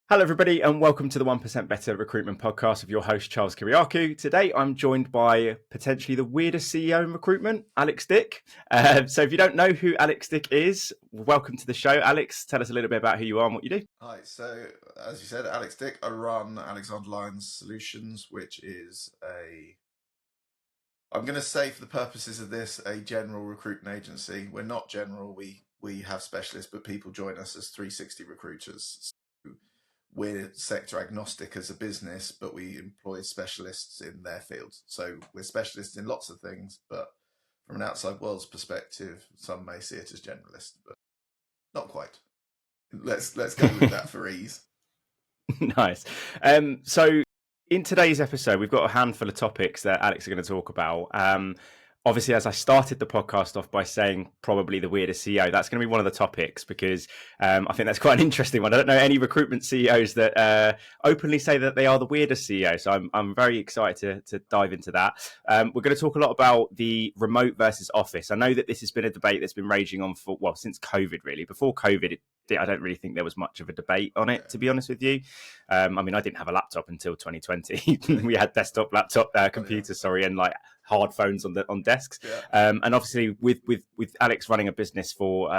Hello, everybody, and welcome to the 1% Better Recruitment Podcast of your host, Charles Kiriakou. Today, I'm joined by potentially the weirdest CEO in recruitment, Alex Dick. So if you don't know who Alex Dick is, welcome to the show. Alex, tell us a little bit about who you are and what you do. Hi, so as you said, Alex Dick, I run Alexander Lyons Solutions, which is I'm going to say for the purposes of this, a general recruitment agency. We're not general, we have specialists, but people join us as 360 recruiters. So we're sector agnostic as a business, but we employ specialists in their fields. So we're specialists in lots of things, but from an outside world's perspective, some may see it as generalist, but not quite. Let's go with that for ease. Nice. So in today's episode, we've got a handful of topics that Alex is going to talk about. Obviously, as I started the podcast off by saying probably the weirdest CEO, that's going to be one of the topics because I think that's quite an interesting one. I don't know any recruitment CEOs that openly say that they are the weirdest CEO. So I'm very excited to dive into that. We're going to talk a lot about the remote versus office. I know that this has been a debate that's been raging on since COVID, really. Before COVID, I don't really think there was much of a debate on it, to be honest with you. I mean, I didn't have a laptop until 2020. We had desktop, laptop, computers, and like hard phones on desks. Yeah. And obviously with Alex running a business for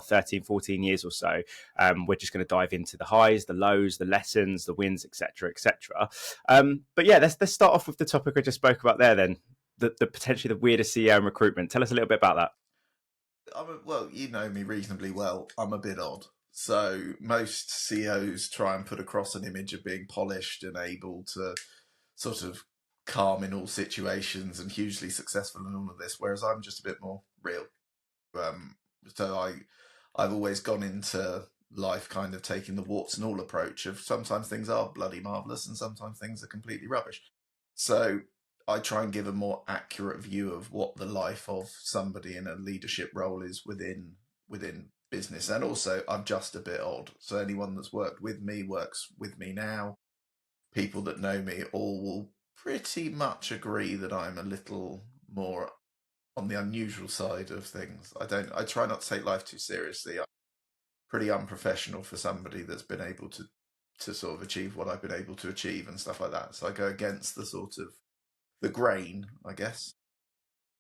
13, 14 years or so, we're just going to dive into the highs, the lows, the lessons, the wins, etc., etc. But yeah, let's start off with the topic I just spoke about there then, the potentially the weirdest CEO in recruitment. Tell us a little bit about that. Well, you know me reasonably well. I'm a bit odd. So most CEOs try and put across an image of being polished and able to sort of calm in all situations and hugely successful in all of this, whereas I'm just a bit more real. So I've always gone into life kind of taking the warts and all approach of sometimes things are bloody marvellous and sometimes things are completely rubbish. So I try and give a more accurate view of what the life of somebody in a leadership role is within business. And also, I'm just a bit odd. So anyone that's worked with me works with me now. People that know me all will pretty much agree that I'm a little more on the unusual side of things. I try not to take life too seriously. I'm pretty unprofessional for somebody that's been able to sort of achieve what I've been able to achieve and stuff like that. So I go against the sort of the grain, I guess.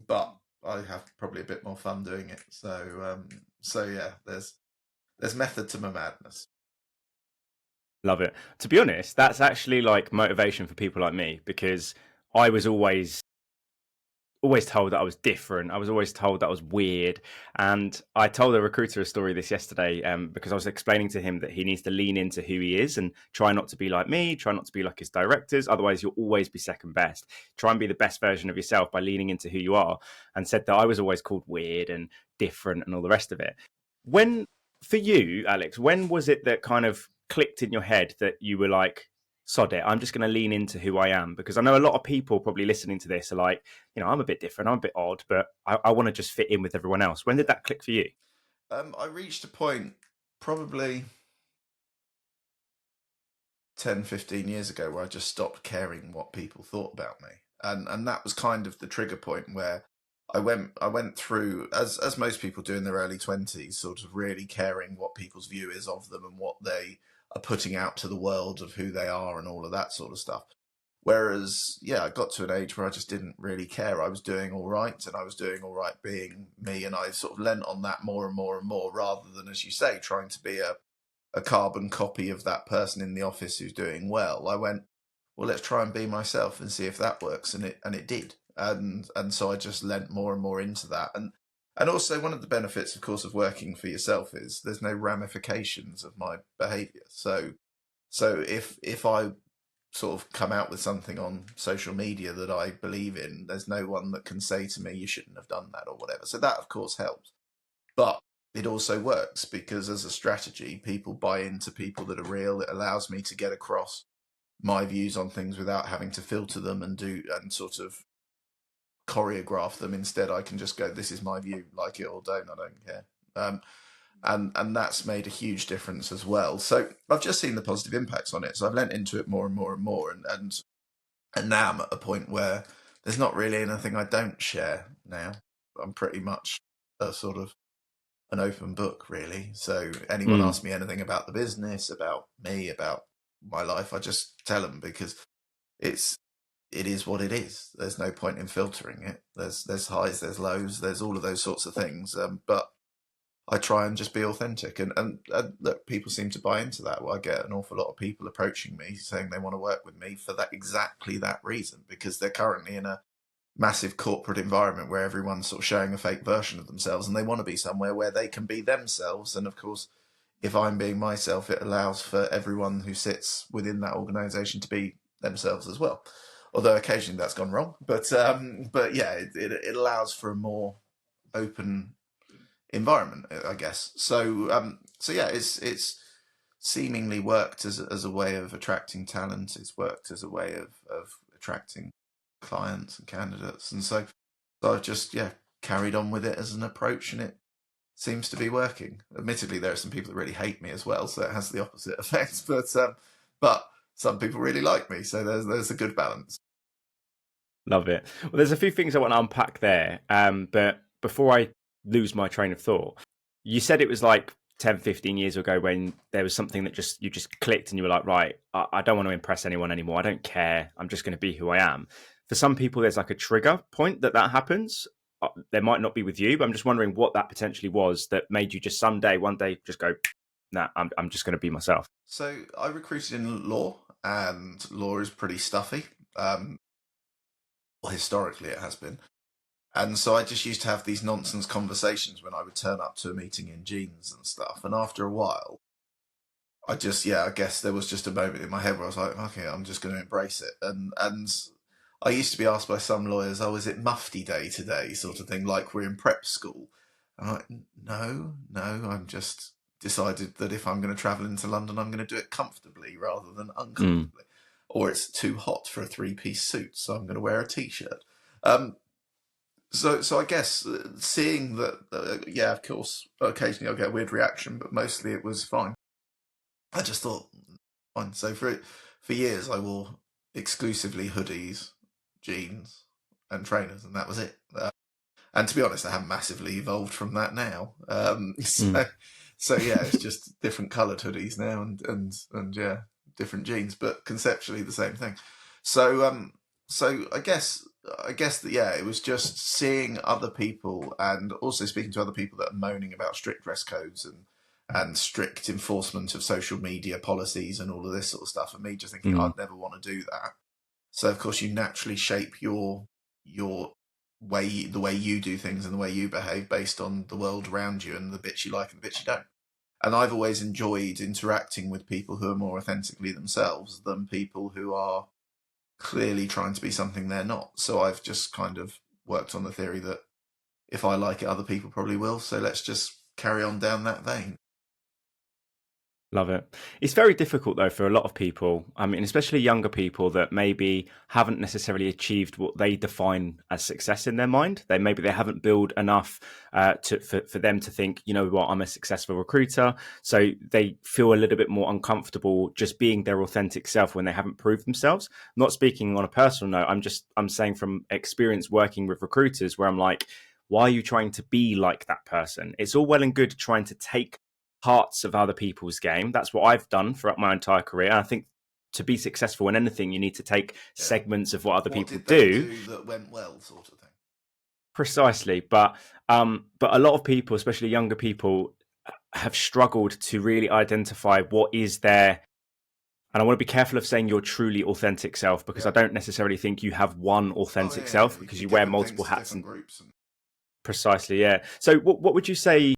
But I have probably a bit more fun doing it. So yeah, there's method to my madness. Love it. To be honest, that's actually like motivation for people like me because I was always told that I was different. I was always told that I was weird. And I told a recruiter a story this yesterday because I was explaining to him that he needs to lean into who he is and try not to be like me, try not to be like his directors. Otherwise, you'll always be second best. Try and be the best version of yourself by leaning into who you are. And said that I was always called weird and different and all the rest of it. For you, Alex, when was it that kind of clicked in your head that you were like, sod it, I'm just going to lean into who I am? Because I know a lot of people probably listening to this are like, I'm a bit different, I'm a bit odd, but I want to just fit in with everyone else. When did that click for you? I reached a point probably 10, 15 years ago where I just stopped caring what people thought about me. And that was kind of the trigger point where I went through, as most people do in their early 20s, sort of really caring what people's view is of them and what they are putting out to the world of who they are and all of that sort of stuff. Whereas, yeah, I got to an age where I just didn't really care. I was doing all right and I was doing all right being me. And I sort of lent on that more and more and more rather than, as you say, trying to be a carbon copy of that person in the office who's doing well. I went, well, let's try and be myself and see if that works. And it did. And so I just lent more and more into that. And also one of the benefits, of course, of working for yourself is there's no ramifications of my behaviour. So if I sort of come out with something on social media that I believe in, there's no one that can say to me, you shouldn't have done that or whatever. So that, of course, helps. But it also works because as a strategy, people buy into people that are real. It allows me to get across my views on things without having to filter them and sort of choreograph them. Instead, I can just go, this is my view, like it or don't, I don't care. And that's made a huge difference as well. So I've just seen the positive impacts on it. So I've lent into it more and more and more. And now I'm at a point where there's not really anything I don't share now. I'm pretty much a sort of an open book, really. So anyone asks me anything about the business, about me, about my life, I just tell them, because it's it is what it is. There's no point in filtering it. There's highs, there's lows, there's all of those sorts of things. But I try and just be authentic, and look, people seem to buy into that. Well, I get an awful lot of people approaching me saying they want to work with me for that exactly that reason, because they're currently in a massive corporate environment where everyone's sort of showing a fake version of themselves, and they want to be somewhere where they can be themselves. And of course, if I'm being myself, it allows for everyone who sits within that organization to be themselves as well. Although occasionally that's gone wrong, but yeah, it allows for a more open environment, I guess. So yeah, it's seemingly worked as a way of attracting talent. It's worked as a way of attracting clients and candidates, and so I've just, yeah, carried on with it as an approach, and it seems to be working. Admittedly, there are some people that really hate me as well, so it has the opposite effect. But some people really like me, so there's a good balance. Love it. Well, there's a few things I want to unpack there. But before I lose my train of thought, you said it was like 10, 15 years ago when there was something that you just clicked and you were like, right, I don't want to impress anyone anymore. I don't care. I'm just going to be who I am. For some people, there's like a trigger point that happens. There might not be with you, but I'm just wondering what that potentially was that made you just one day, just go, nah, I'm just going to be myself. So I recruited in law, and law is pretty stuffy. Well, historically it has been. And so I just used to have these nonsense conversations when I would turn up to a meeting in jeans and stuff. And after a while, I guess there was just a moment in my head where I was like, okay, I'm just going to embrace it. And I used to be asked by some lawyers, oh, is it mufti day today, sort of thing, like we're in prep school. And I'm like, no, I'm just decided that if I'm going to travel into London, I'm going to do it comfortably rather than uncomfortably. Or it's too hot for a three-piece suit, so I'm going to wear a t-shirt. So I guess seeing that, yeah, of course, occasionally I'll get a weird reaction, but mostly it was fine. I just thought, fine. So for years, I wore exclusively hoodies, jeans, and trainers, and that was it. And to be honest, I haven't massively evolved from that now. So yeah, it's just different coloured hoodies now, and yeah, different jeans, but conceptually the same thing. So I guess that, yeah, it was just seeing other people, and also speaking to other people that are moaning about strict dress codes and strict enforcement of social media policies and all of this sort of stuff, and me just thinking I'd never want to do that. So of course you naturally shape your way, the way you do things and the way you behave based on the world around you and the bits you like and the bits you don't. And I've always enjoyed interacting with people who are more authentically themselves than people who are clearly trying to be something they're not. So I've just kind of worked on the theory that if I like it, other people probably will. So let's just carry on down that vein. Love it. It's very difficult though for a lot of people. I mean, especially younger people that maybe haven't necessarily achieved what they define as success in their mind. They haven't built enough for them to think, you know what, I'm a successful recruiter. So they feel a little bit more uncomfortable just being their authentic self when they haven't proved themselves. Not speaking on a personal note. I'm saying from experience working with recruiters where I'm like, why are you trying to be like that person? It's all well and good trying to take parts of other people's game. That's what I've done throughout my entire career. And I think to be successful in anything, you need to take segments of what other people did they do that went well, sort of thing. Precisely. But a lot of people, especially younger people, have struggled to really identify what is their, and I want to be careful of saying your truly authentic self, because I don't necessarily think you have one authentic self, because you wear multiple hats and groups. Precisely, yeah. So what would you say?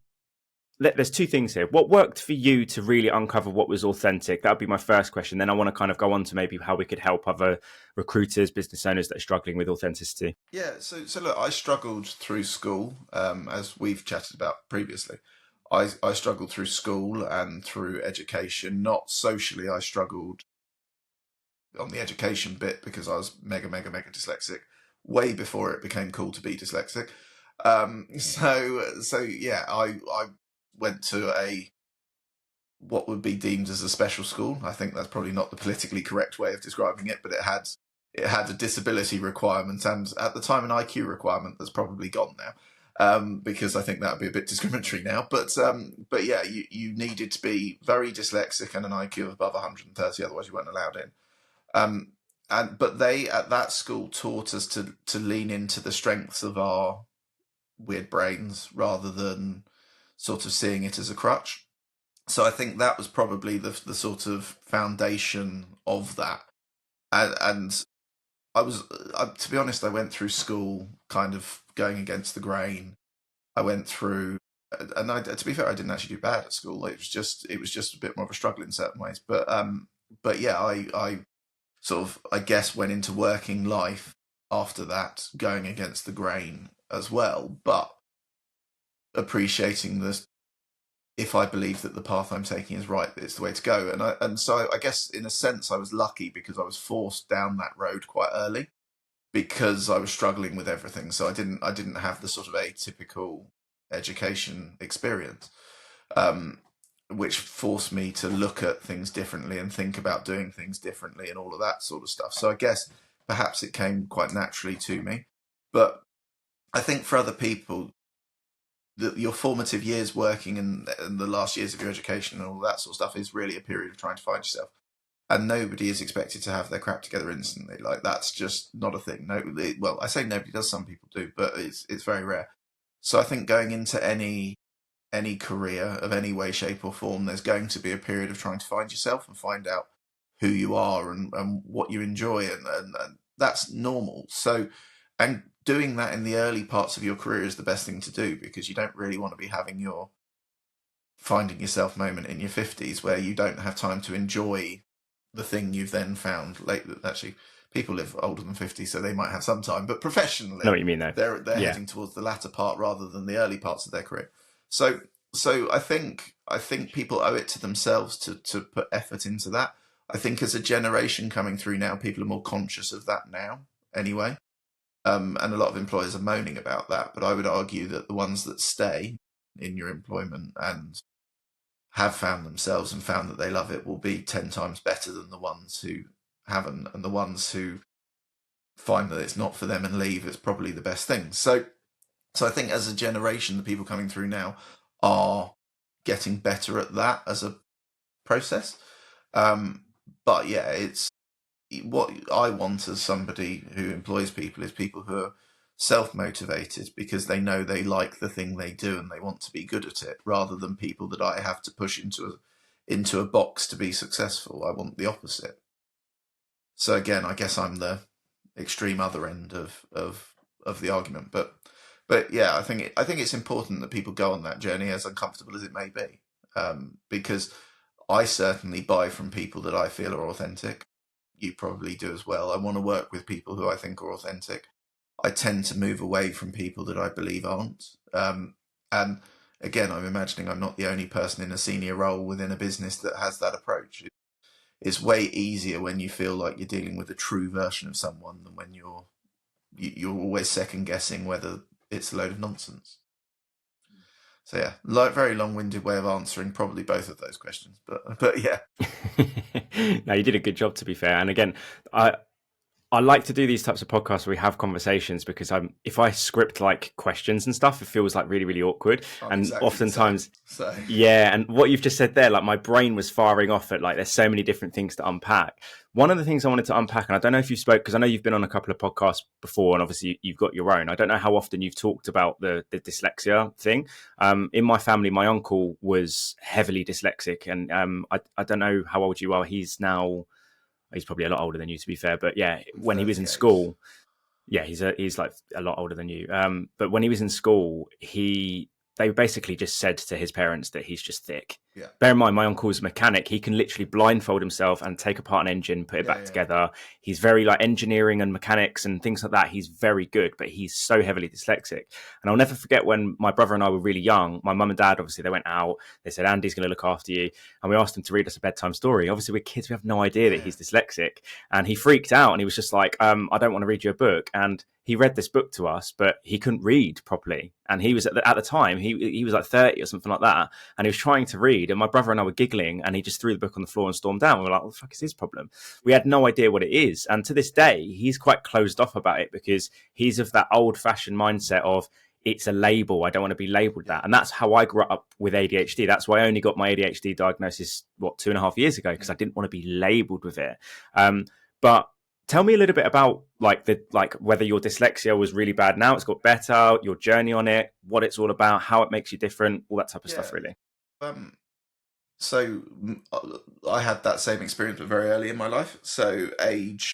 There's two things here. What worked for you to really uncover what was authentic? That would be my first question. Then I want to kind of go on to maybe how we could help other recruiters, business owners that are struggling with authenticity. Yeah, so look, I struggled through school, as we've chatted about previously. I struggled through school and through education. Not socially, I struggled on the education bit because I was mega dyslexic way before it became cool to be dyslexic. So yeah, I went to what would be deemed as a special school. I think that's probably not the politically correct way of describing it, but it had a disability requirement, and at the time an IQ requirement that's probably gone now. because I think that would be a bit discriminatory now. But yeah, you needed to be very dyslexic and an IQ of above 130, otherwise you weren't allowed in. But they at that school taught us to lean into the strengths of our weird brains rather than sort of seeing it as a crutch. So I think that was probably the sort of foundation of that. And to be honest, I went through school kind of going against the grain. I went through, and to be fair, I didn't actually do bad at school. It was just a bit more of a struggle in certain ways. But yeah, I sort of, I guess, went into working life after that, going against the grain as well, but appreciating this. If I believe that the path I'm taking is right, it's the way to go. And so I guess in a sense I was lucky because I was forced down that road quite early because I was struggling with everything. So I didn't have the sort of atypical education experience, which forced me to look at things differently and think about doing things differently and all of that sort of stuff. So I guess perhaps it came quite naturally to me. But I think for other people, your formative years working and the last years of your education and all that sort of stuff is really a period of trying to find yourself. And nobody is expected to have their crap together instantly. Like, that's just not a thing. No, well, I say nobody does, some people do, but it's very rare. So I think going into any career of any way, shape or form, there's going to be a period of trying to find yourself and find out who you are and what you enjoy. And that's normal. So, and doing that in the early parts of your career is the best thing to do, because you don't really want to be having your finding yourself moment in your 50s where you don't have time to enjoy the thing you've then found late. Actually, people live older than 50, so they might have some time, but professionally, I know what you mean, though. They're heading towards the latter part rather than the early parts of their career. So I think people owe it to themselves to put effort into that. I think as a generation coming through now, people are more conscious of that now anyway. And a lot of employers are moaning about that, but I would argue that the ones that stay in your employment and have found themselves and found that they love it will be 10 times better than the ones who haven't, and the ones who find that it's not for them and leave, it's probably the best thing. So I think as a generation, the people coming through now are getting better at that as a process. But yeah, it's what I want as somebody who employs people is people who are self-motivated because they know they like the thing they do and they want to be good at it, rather than people that I have to push into a box to be successful. I want the opposite. So again, I guess I'm the extreme other end of the argument, but yeah, I think it's important that people go on that journey, as uncomfortable as it may be, because I certainly buy from people that I feel are authentic. You probably do as well. I want to work with people who I think are authentic. I tend to move away from people that I believe aren't. And again, I'm imagining I'm not the only person in a senior role within a business that has that approach. It's way easier when you feel like you're dealing with a true version of someone than when you're always second guessing whether it's a load of nonsense. So yeah, very long-winded way of answering probably both of those questions, but yeah. No, you did a good job, to be fair. And again, I like to do these types of podcasts where we have conversations, because if I script like questions and stuff, it feels like really, really awkward. I'm and exactly oftentimes, so. yeah. And what you've just said there, like my brain was firing off at like, there's so many different things to unpack. One of the things I wanted to unpack, and I don't know if you spoke, because I know you've been on a couple of podcasts before, and obviously you've got your own. I don't know how often you've talked about the dyslexia thing. In my family, my uncle was heavily dyslexic, and I don't know how old you are. He's probably a lot older than you, to be fair. But yeah, when he was in school, yeah, he's like a lot older than you. But when he was in school, they basically just said to his parents that he's just thick. Yeah. Bear in mind, my uncle's a mechanic. He can literally blindfold himself and take apart an engine, put it back together. He's very like engineering and mechanics and things like that. He's very good, but he's so heavily dyslexic. And I'll never forget when my brother and I were really young, my mum and dad, obviously they went out, they said, Andy's going to look after you. And we asked him to read us a bedtime story. Obviously we're kids, we have no idea that he's dyslexic. And he freaked out and he was just like, I don't want to read you a book. And he read this book to us, but he couldn't read properly. And he was at the time, he was like 30 or something like that. And he was trying to read. And my brother and I were giggling, and he just threw the book on the floor and stormed out. We were like, what the fuck is his problem? We had no idea what it is. And to this day, he's quite closed off about it, because he's of that old fashioned mindset of, it's a label. I don't want to be labeled Yeah. that. And that's how I grew up with ADHD. That's why I only got my ADHD diagnosis, 2.5 years ago, because I didn't want to be labeled with it. But tell me a little bit about like whether your dyslexia was really bad, now it's got better, your journey on it, what it's all about, how it makes you different, all that type of Yeah. stuff, really. Um, so I had that same experience, but very early in my life. So age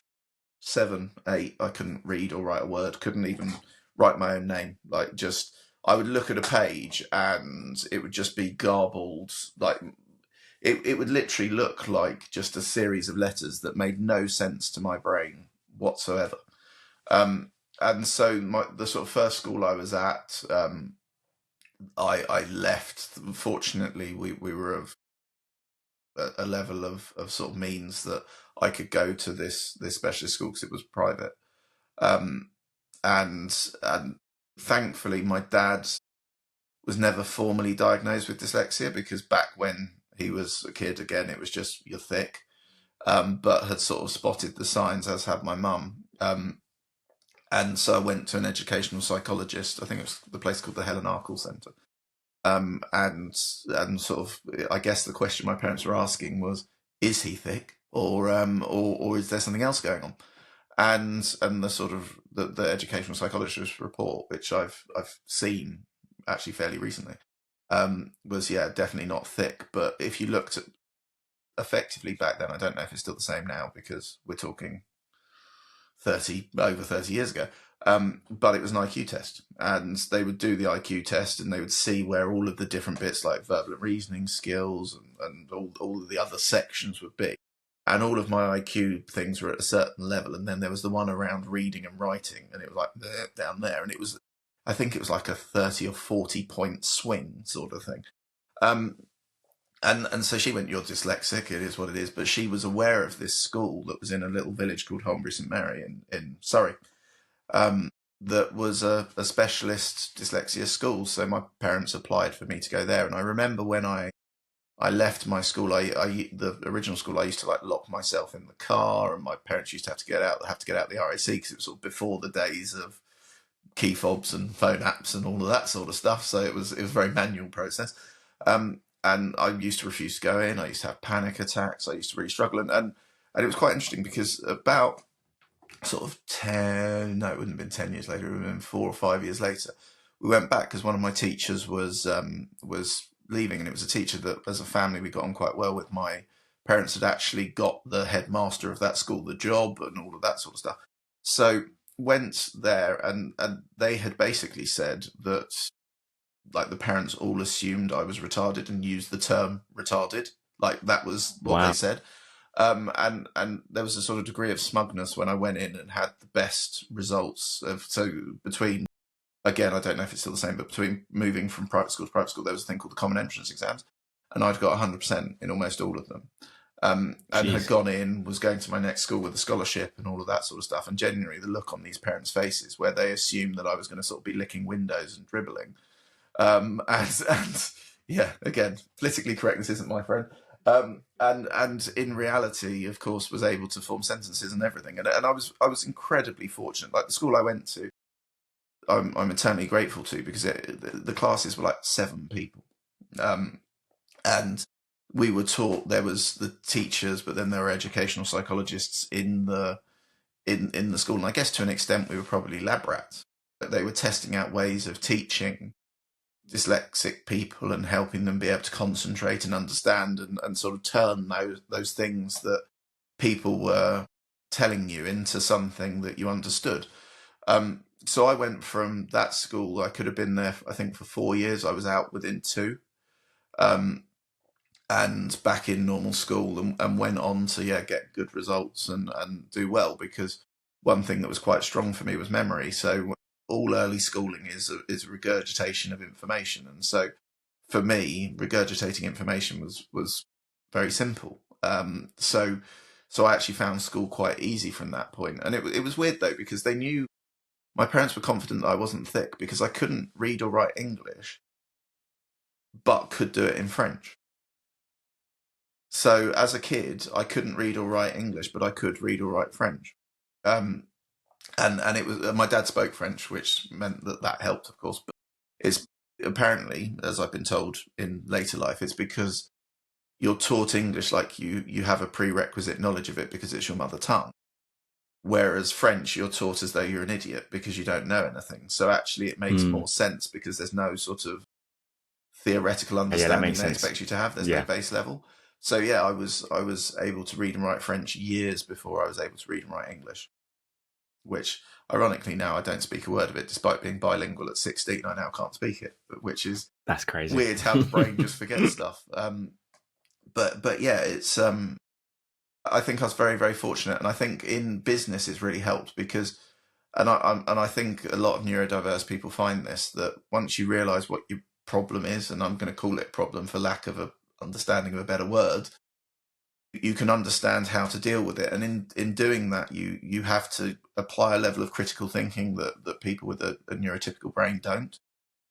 7, 8, I couldn't read or write a word, couldn't even write my own name. Like, just, I would look at a page and it would just be garbled. Like, it would literally look like just a series of letters that made no sense to my brain whatsoever. And so the sort of first school I was at, I left. Fortunately, we were of a level of sort of means that I could go to this specialist school because it was private. Um, and thankfully, my dad was never formally diagnosed with dyslexia, because back when he was a kid, again, it was just, you're thick, but had sort of spotted the signs, as had my mum. And so I went to an educational psychologist. I think it was the place called the Helen Arkell Centre. And sort of, I guess the question my parents were asking was, is he thick, or is there something else going on? And the sort of the educational psychologist's report, which I've seen actually fairly recently, was, yeah, definitely not thick. But if you looked at effectively back then, I don't know if it's still the same now, because we're talking over 30 years ago. But it was an IQ test, and they would do the IQ test, and they would see where all of the different bits, like verbal and reasoning skills, and all of the other sections would be. And all of my IQ things were at a certain level, and then there was the one around reading and writing, and it was like down there, and it was, I think it was like a 30 or 40 point swing sort of thing. And so she went, "You're dyslexic, it is what it is." But she was aware of this school that was in a little village called Holmbury St Mary in Surrey, that was a specialist dyslexia school. So my parents applied for me to go there. And I remember when I left my school, the original school, I used to like lock myself in the car, and my parents used to have to get out the RAC, because it was sort of before the days of key fobs and phone apps and all of that sort of stuff. So it was a very manual process. And I used to refuse to go in. I used to have panic attacks. I used to really struggle. And it was quite interesting, because about sort of 10, no, it wouldn't have been 10 years later, it would have been 4 or 5 years later, we went back, because one of my teachers was leaving, and it was a teacher that, as a family, we got on quite well with. My parents had actually got the headmaster of that school the job, and all of that sort of stuff. So went there, and they had basically said that, like, the parents all assumed I was retarded and used the term retarded. Like, that was what Wow. they said. And there was a sort of degree of smugness when I went in and had the best results so between, again, I don't know if it's still the same, but between moving from private school to private school, there was a thing called the common entrance exams, and I'd got 100% in almost all of them. And had Jeez. gone in, was going to my next school with a scholarship and all of that sort of stuff. And genuinely, the look on these parents' faces, where they assumed that I was going to sort of be licking windows and dribbling. And yeah, again, politically correctness isn't my friend. And in reality, of course, was able to form sentences and everything. And I was incredibly fortunate. Like, the school I went to, I'm eternally grateful to, because the classes were like 7 people. And we were taught, there was the teachers, but then there were educational psychologists in the school. And I guess to an extent we were probably lab rats, but they were testing out ways of teaching dyslexic people and helping them be able to concentrate and understand, and sort of turn those things that people were telling you into something that you understood. So I went from that school, I could have been there, I think, for 4 years. I was out within 2. And back in normal school, and went on to, yeah, get good results and do well, because one thing that was quite strong for me was memory. So all early schooling is regurgitation of information, and so for me, regurgitating information was very simple. So I actually found school quite easy from that point. And it was weird though, because they knew, my parents were confident that I wasn't thick, because I couldn't read or write English, but could do it in French. So as a kid, I couldn't read or write English, but I could read or write French. And it was, my dad spoke French, which meant that helped, of course. But It's apparently, as I've been told in later life, it's because you're taught English like you have a prerequisite knowledge of it because it's your mother tongue. Whereas French, you're taught as though you're an idiot because you don't know anything. So actually, it makes Mm. more sense because there's no sort of theoretical Yeah, that understanding makes they sense. expect you to have. There's no Yeah, base level. So yeah, I was able to read and write French years before I was able to read and write English, which ironically now I don't speak a word of it, despite being bilingual at 16. I now can't speak it, which is that's crazy. weird how the brain just forgets stuff. But yeah, it's I think I was very very fortunate, and I think in business it's really helped because, and I think a lot of neurodiverse people find this, that once you realise what your problem is, and I'm going to call it problem for lack of a understanding of a better word, you can understand how to deal with it, and in doing that, you have to apply a level of critical thinking that people with a neurotypical brain don't.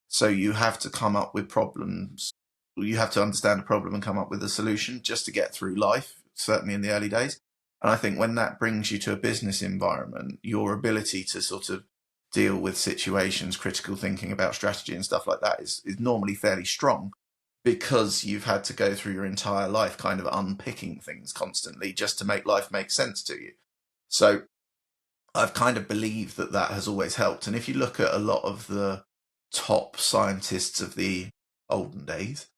So you have to come up with problems. You have to understand a problem and come up with a solution just to get through life, certainly in the early days. And I think when that brings you to a business environment, your ability to sort of deal with situations, critical thinking about strategy and stuff like that is normally fairly strong because you've had to go through your entire life kind of unpicking things constantly just to make life make sense to you. So I've kind of believed that that has always helped. And if you look at a lot of the top scientists of the olden days,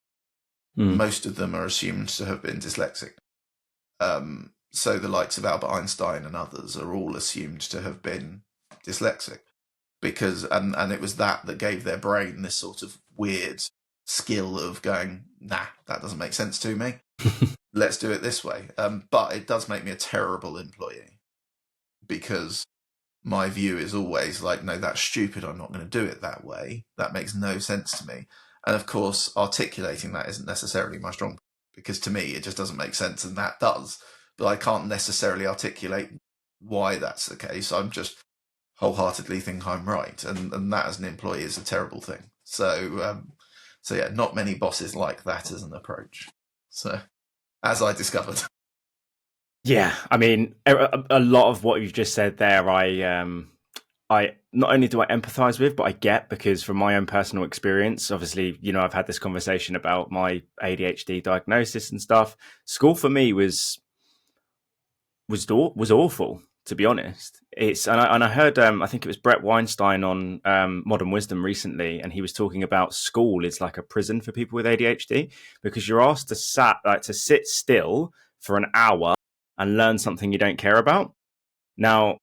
Mm. most of them are assumed to have been dyslexic. So the likes of Albert Einstein and others are all assumed to have been dyslexic because, and it was that gave their brain this sort of weird skill of going, nah, that doesn't make sense to me. Let's do it this way. But it does make me a terrible employee because my view is always like, no, that's stupid. I'm not going to do it that way. That makes no sense to me. And of course, articulating that isn't necessarily my strong point because to me, it just doesn't make sense. And that does. But I can't necessarily articulate why that's the case. I'm just wholeheartedly think I'm right. And that as an employee is a terrible thing. So yeah, not many bosses like that as an approach. So as I discovered. Yeah, I mean, a lot of what you've just said there, I not only do I empathize with, but I get because from my own personal experience, obviously, I've had this conversation about my ADHD diagnosis and stuff. School for me was awful, to be honest. I heard I think it was Brett Weinstein on Modern Wisdom recently, and he was talking about school is like a prison for people with ADHD because you're asked to sit still for an hour and learn something you don't care about. Now,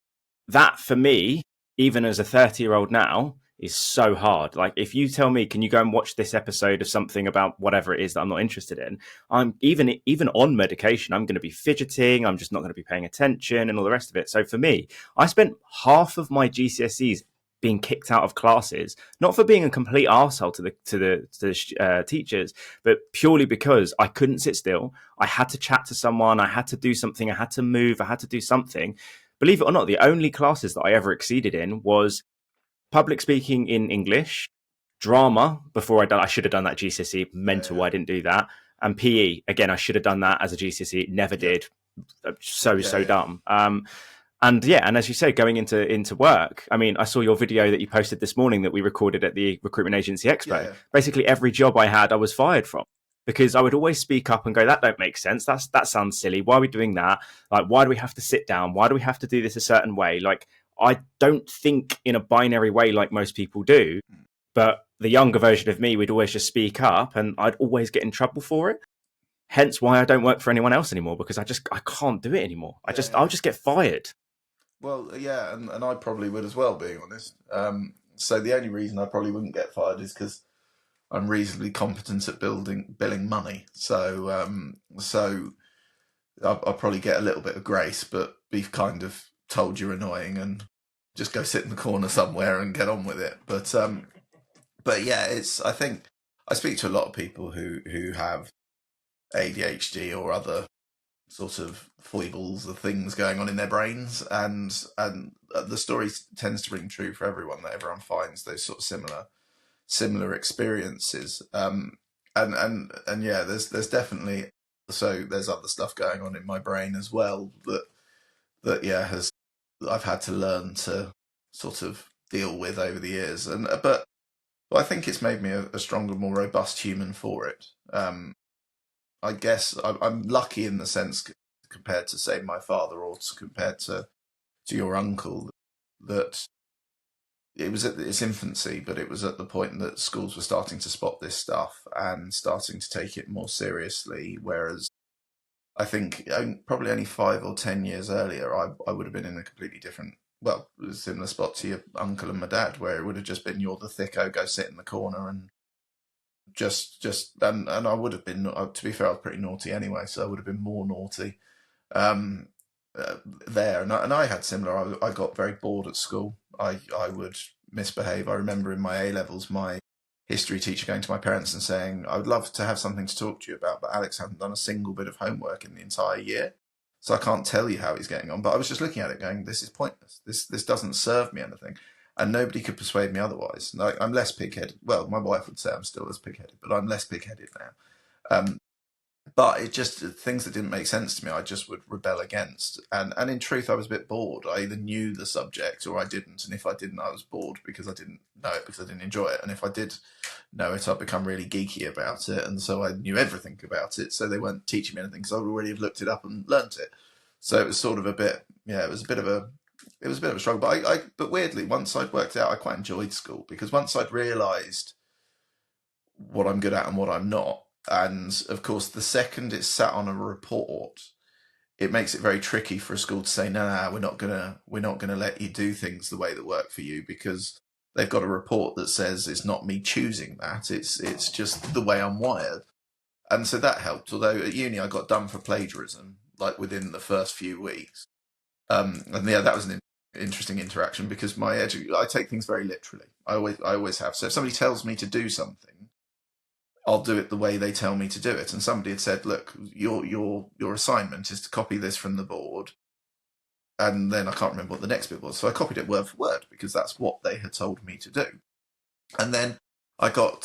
that for me, even as a 30-year-old now, is so hard. Like, if you tell me, can you go and watch this episode of something about whatever it is that I'm not interested in? I'm even on medication, I'm going to be fidgeting. I'm just not going to be paying attention and all the rest of it. So for me, I spent half of my GCSEs being kicked out of classes, not for being a complete arsehole to the teachers, but purely because I couldn't sit still. I had to chat to someone. I had to do something. I had to move. I had to do something. Believe it or not, the only classes that I ever exceeded in was public speaking in English, drama before I should have done that GCSE. Mental, Yeah, I didn't do that. And PE, again, I should have done that as a GCSE. Never yeah, did. So, yeah, so yeah, dumb. And yeah, and as you say, going into work, I mean, I saw your video that you posted this morning that we recorded at the Recruitment Agency yeah, Expo. yeah, Basically, every job I had, I was fired from because I would always speak up and go, "That don't make sense. That sounds silly. Why are we doing that? Like, why do we have to sit down? Why do we have to do this a certain way? Like, I don't think in a binary way like most people do." But the younger version of me would always just speak up, and I'd always get in trouble for it. Hence, why I don't work for anyone else anymore because I can't do it anymore. yeah, I'll yeah. just get fired. Well, yeah, and I probably would as well, being honest. So the only reason I probably wouldn't get fired is because I'm reasonably competent at billing money. So I'll probably get a little bit of grace, but be kind of told you're annoying and just go sit in the corner somewhere and get on with it. But yeah, it's. I think I speak to a lot of people who have ADHD or other sort of foibles or things going on in their brains, and the story tends to ring true for everyone. That everyone finds those sort of similar experiences. And yeah, there's definitely, so there's other stuff going on in my brain as well that yeah has I've had to learn to sort of deal with over the years. And but Well, I think it's made me a stronger, more robust human for it. I guess I'm lucky in the sense compared to, say, my father, or compared to your uncle, that it was at its infancy, but it was at the point that schools were starting to spot this stuff and starting to take it more seriously. Whereas I think probably only 5 or 10 years earlier, I would have been in a completely different, well, similar spot to your uncle and my dad, where it would have just been, you're the thicko, go sit in the corner and and I would have been, to be fair, I was pretty naughty anyway, so I would have been more naughty um, there. And I had similar. I got very bored at school. I would misbehave. I remember in my A levels, my history teacher going to my parents and saying, "I would love to have something to talk to you about, but Alex hasn't done a single bit of homework in the entire year, so I can't tell you how he's getting on." But I was just looking at it, going, "This is pointless. This doesn't serve me anything." And nobody could persuade me otherwise. Like, I'm less pig-headed. Well, my wife would say I'm still as pig-headed, but I'm less pig-headed now. Um, but it just, things that didn't make sense to me, I just would rebel against. And in truth, I was a bit bored. I either knew the subject or I didn't. And if I didn't, I was bored because I didn't know it, because I didn't enjoy it. And if I did know it, I'd become really geeky about it. And so I knew everything about it. So they weren't teaching me anything because I would already have looked it up and learnt it. So it was sort of a bit, yeah, it was a bit of a struggle. But weirdly, once I'd worked out, I quite enjoyed school, because once I'd realised what I'm good at and what I'm not, and of course, the second it's sat on a report, it makes it very tricky for a school to say, no, no, we're not gonna let you do things the way that work for you, because they've got a report that says it's not me choosing that, it's just the way I'm wired. And so that helped. Although at uni I got done for plagiarism like within the first few weeks. And yeah, that was an interesting interaction, because I take things very literally. I always have. So if somebody tells me to do something, I'll do it the way they tell me to do it. And somebody had said, "Look, your assignment is to copy this from the board." And then I can't remember what the next bit was, so I copied it word for word because that's what they had told me to do. And then I got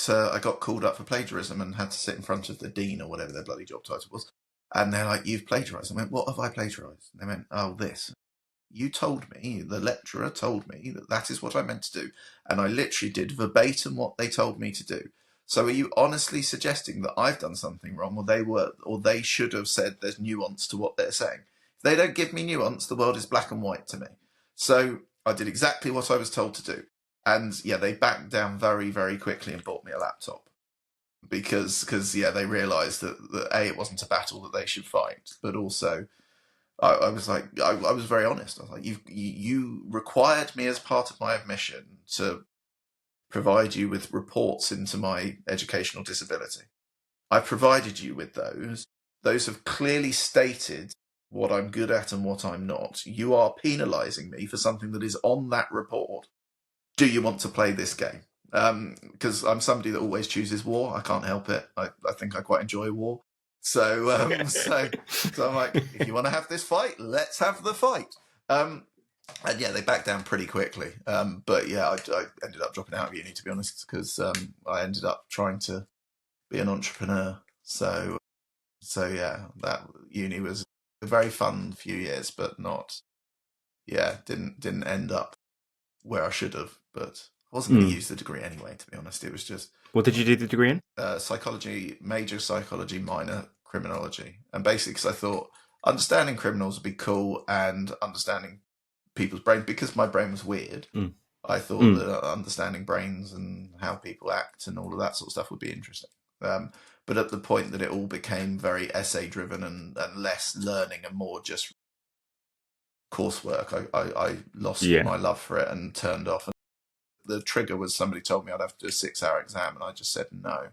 called up for plagiarism and had to sit in front of the dean or whatever their bloody job title was. And they're like, "You've plagiarised." I went, "What have I plagiarised?" And they went, "Oh, this. You told me, the lecturer told me, that that is what I meant to do. And I literally did verbatim what they told me to do. So are you honestly suggesting that I've done something wrong, or they should have said there's nuance to what they're saying? If they don't give me nuance, the world is black and white to me." So I did exactly what I was told to do. And yeah, they backed down very, very quickly and bought me a laptop, because yeah, they realised that A, it wasn't a battle that they should fight, but also I was like, I was very honest. I was like, you required me as part of my admission to provide you with reports into my educational disability. I provided you with those. Those have clearly stated what I'm good at and what I'm not. You are penalising me for something that is on that report. Do you want to play this game? Because I'm somebody that always chooses war. I can't help it. I think I quite enjoy war. So so I'm like, if you want to have this fight, let's have the fight. And yeah, they backed down pretty quickly. But yeah, I ended up dropping out of uni, to be honest, because I ended up trying to be an entrepreneur. So yeah, that uni was a very fun few years, but not, yeah, didn't end up where I should have. But I wasn't going to use the degree anyway, to be honest. It was just What did you do the degree in? psychology, major psychology, minor criminology. And basically, because I thought understanding criminals would be cool, and understanding people's brains, because my brain was weird. I thought that understanding brains and how people act and all of that sort of stuff would be interesting. But at the point that it all became very essay driven and less learning and more just coursework, I lost my love for it and turned off. And the trigger was somebody told me I'd have to do a 6-hour exam, and I just said no.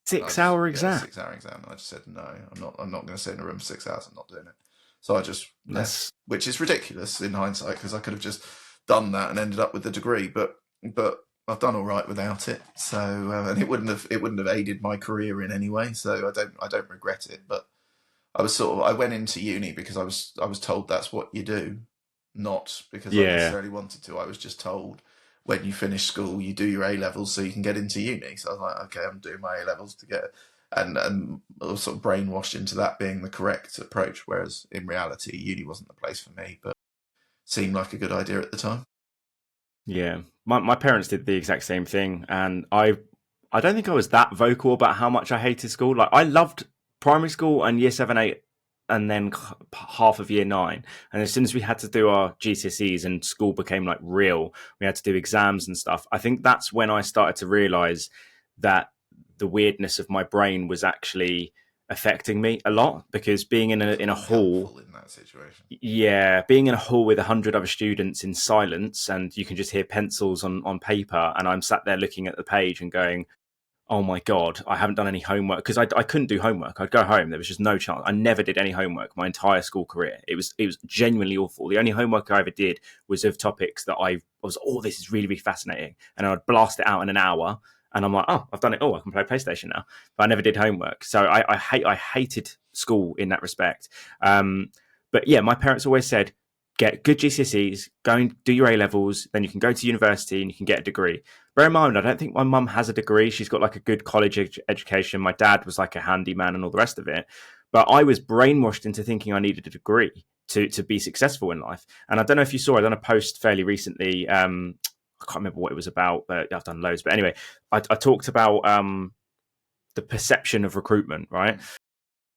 6-hour exam? Yeah, 6-hour exam. And I just said no. I'm not going to sit in a room for 6 hours. I'm not doing it. So I just left, which is ridiculous in hindsight, because I could have just done that and ended up with the degree. But I've done all right without it. So and it wouldn't have aided my career in any way. So I don't regret it. But I went into uni because I was told that's what you do, not because I necessarily wanted to. I was just told, when you finish school, you do your A levels so you can get into uni. So I was like, okay, I'm doing my A levels to get, and I was sort of brainwashed into that being the correct approach. Whereas in reality, uni wasn't the place for me, but seemed like a good idea at the time. Yeah, my parents did the exact same thing, and I don't think I was that vocal about how much I hated school. Like I loved primary school and year seven, eight, and then half of year nine. And as soon as we had to do our GCSEs and school became like real, we had to do exams and stuff. I think that's when I started to realize that the weirdness of my brain was actually affecting me a lot because being in It's a hall, unhelpful in that situation. yeah, being in a hall with 100 other students in silence and you can just hear pencils on paper, and I'm sat there looking at the page and going, oh my god, I haven't done any homework because I couldn't do homework. I'd go home, there was just no chance. I never did any homework my entire school career. It was genuinely awful. The only homework I ever did was of topics that I was, oh, this is really really fascinating, and I'd blast it out in an hour, and I'm like, oh, I've done it all, I can play PlayStation now. But I never did homework, so I hated school in that respect. But yeah, my parents always said, get good GCSEs, go and do your A levels, then you can go to university and you can get a degree. Bear in mind, I don't think my mum has a degree. She's got like a good college education. My dad was like a handyman and all the rest of it. But I was brainwashed into thinking I needed a degree to be successful in life. And I don't know if you saw, I done a post fairly recently. I can't remember what it was about, but I've done loads. But anyway, I talked about the perception of recruitment, right?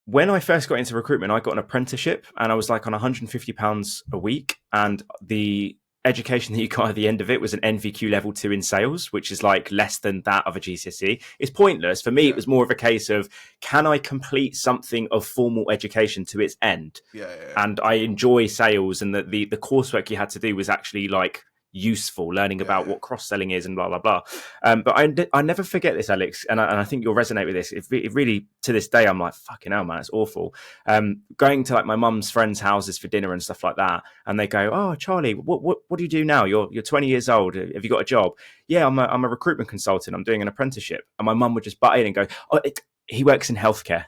When I first got into recruitment, I got an apprenticeship and I was like on £150 a week. And the education that you got at the end of it was an NVQ level 2 in sales, which is like less than that of a GCSE. It's pointless. For me, it Yeah, was more of a case of, can I complete something of formal education to its end? yeah, yeah, yeah. And I enjoy sales, and the coursework you had to do was actually like useful, learning Yeah, about yeah. what cross selling is and blah blah blah. But I never forget this, Alex, and I think you'll resonate with this. It really, to this day, I'm like, fucking hell, man, it's awful. Going to like my mum's friends' houses for dinner and stuff like that, and they go, "Oh, Charlie, what do you do now? You're 20 years old. Have you got a job?" Yeah, I'm a recruitment consultant. I'm doing an apprenticeship, and my mum would just butt in and go, "Oh, he works in healthcare."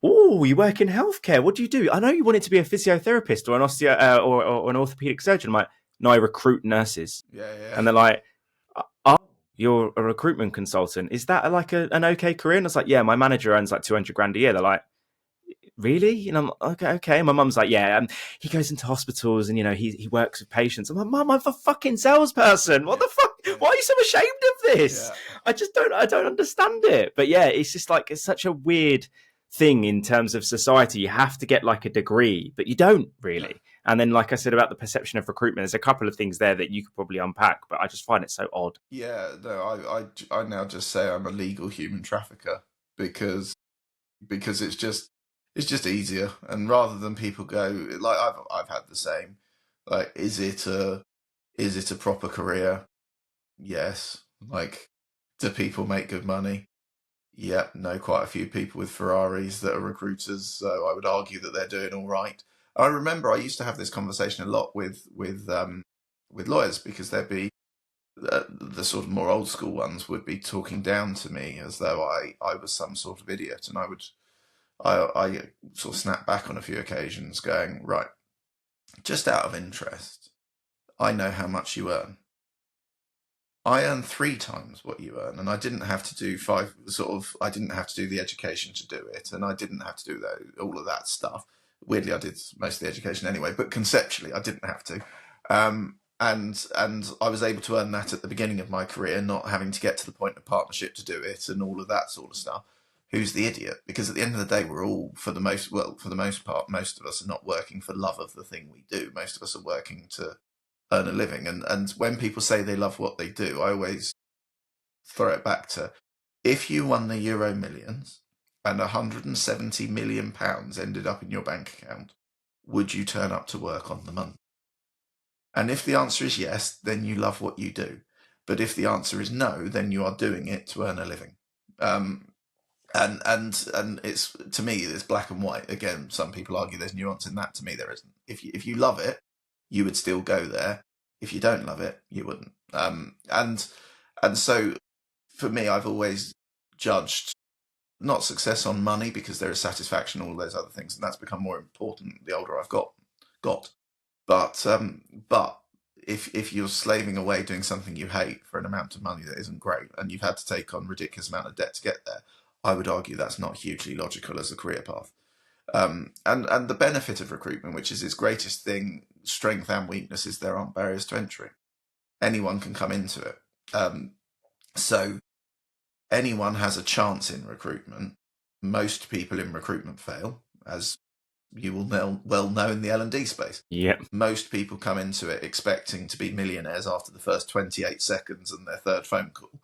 Oh, you work in healthcare. What do you do? I know you wanted to be a physiotherapist or an or an orthopedic surgeon. I'm like, no, I recruit nurses. Yeah, yeah. And they're like, oh, you're a recruitment consultant. Is that like an okay career? And I was like, yeah, my manager earns like 200 grand a year. They're like, really? And I'm like, okay. And my mum's like, yeah, he goes into hospitals and, he works with patients. I'm like, mum, I'm a fucking salesperson. What Yeah, the fuck? yeah, Why are you so ashamed of this? yeah, I don't understand it. But yeah, it's just like, it's such a weird thing in terms of society. You have to get like a degree, but you don't no. really. And then, like I said about the perception of recruitment, there's a couple of things there that you could probably unpack, but I just find it so odd. Yeah, no, I now just say I'm a legal human trafficker because it's just easier, and rather than people go like I've had the same, like is it a proper career? Yes. Like, do people make good money? Yep, know quite a few people with Ferraris that are recruiters, so I would argue that they're doing all right. I remember I used to have this conversation a lot with lawyers because there'd be the sort of more old school ones would be talking down to me as though I was some sort of idiot, and I sort of snap back on a few occasions, going, right, just out of interest, I know how much you earn. I earn 3 times what you earn, and I didn't have to do I didn't have to do the education to do it, and I didn't have to do all of that stuff. Weirdly, I did most of the education anyway, but conceptually, I didn't have to. And I was able to earn that at the beginning of my career, not having to get to the point of partnership to do it and all of that sort of stuff. Who's the idiot? Because at the end of the day, we're all, for the most part, most of us are not working for love of the thing we do. Most of us are working to earn a living. And when people say they love what they do, I always throw it back to, if you won the Euro Millions and £170 million ended up in your bank account, would you turn up to work on the Monday? And if the answer is yes, then you love what you do. But if the answer is no, then you are doing it to earn a living. And it's, to me, it's black and white. Again, some people argue there's nuance in that. To me, there isn't. If you love it, you would still go there. If you don't love it, you wouldn't. And so for me, I've always judged not success on money, because there is satisfaction, all those other things, and that's become more important the older I've got. But if you're slaving away doing something you hate for an amount of money that isn't great, and you've had to take on ridiculous amount of debt to get there, I would argue that's not hugely logical as a career path. And the benefit of recruitment, which is its greatest thing, strength and weakness, is there aren't barriers to entry. anyone can come into it. So anyone has a chance in recruitment. Most people in recruitment fail, as you will well know in the L&D space. Yep. Most people come into it expecting to be millionaires after the first 28 seconds and their third phone call.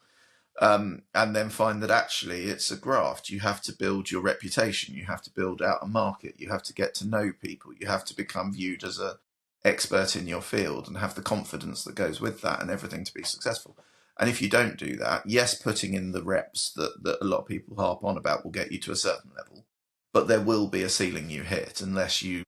And then find that actually it's a graft. You have to build your reputation. You have to build out a market. You have to get to know people. You have to become viewed as an expert in your field and have the confidence that goes with that and everything to be successful. And if you don't do that, yes, putting in the reps that a lot of people harp on about will get you to a certain level, but there will be a ceiling you hit unless you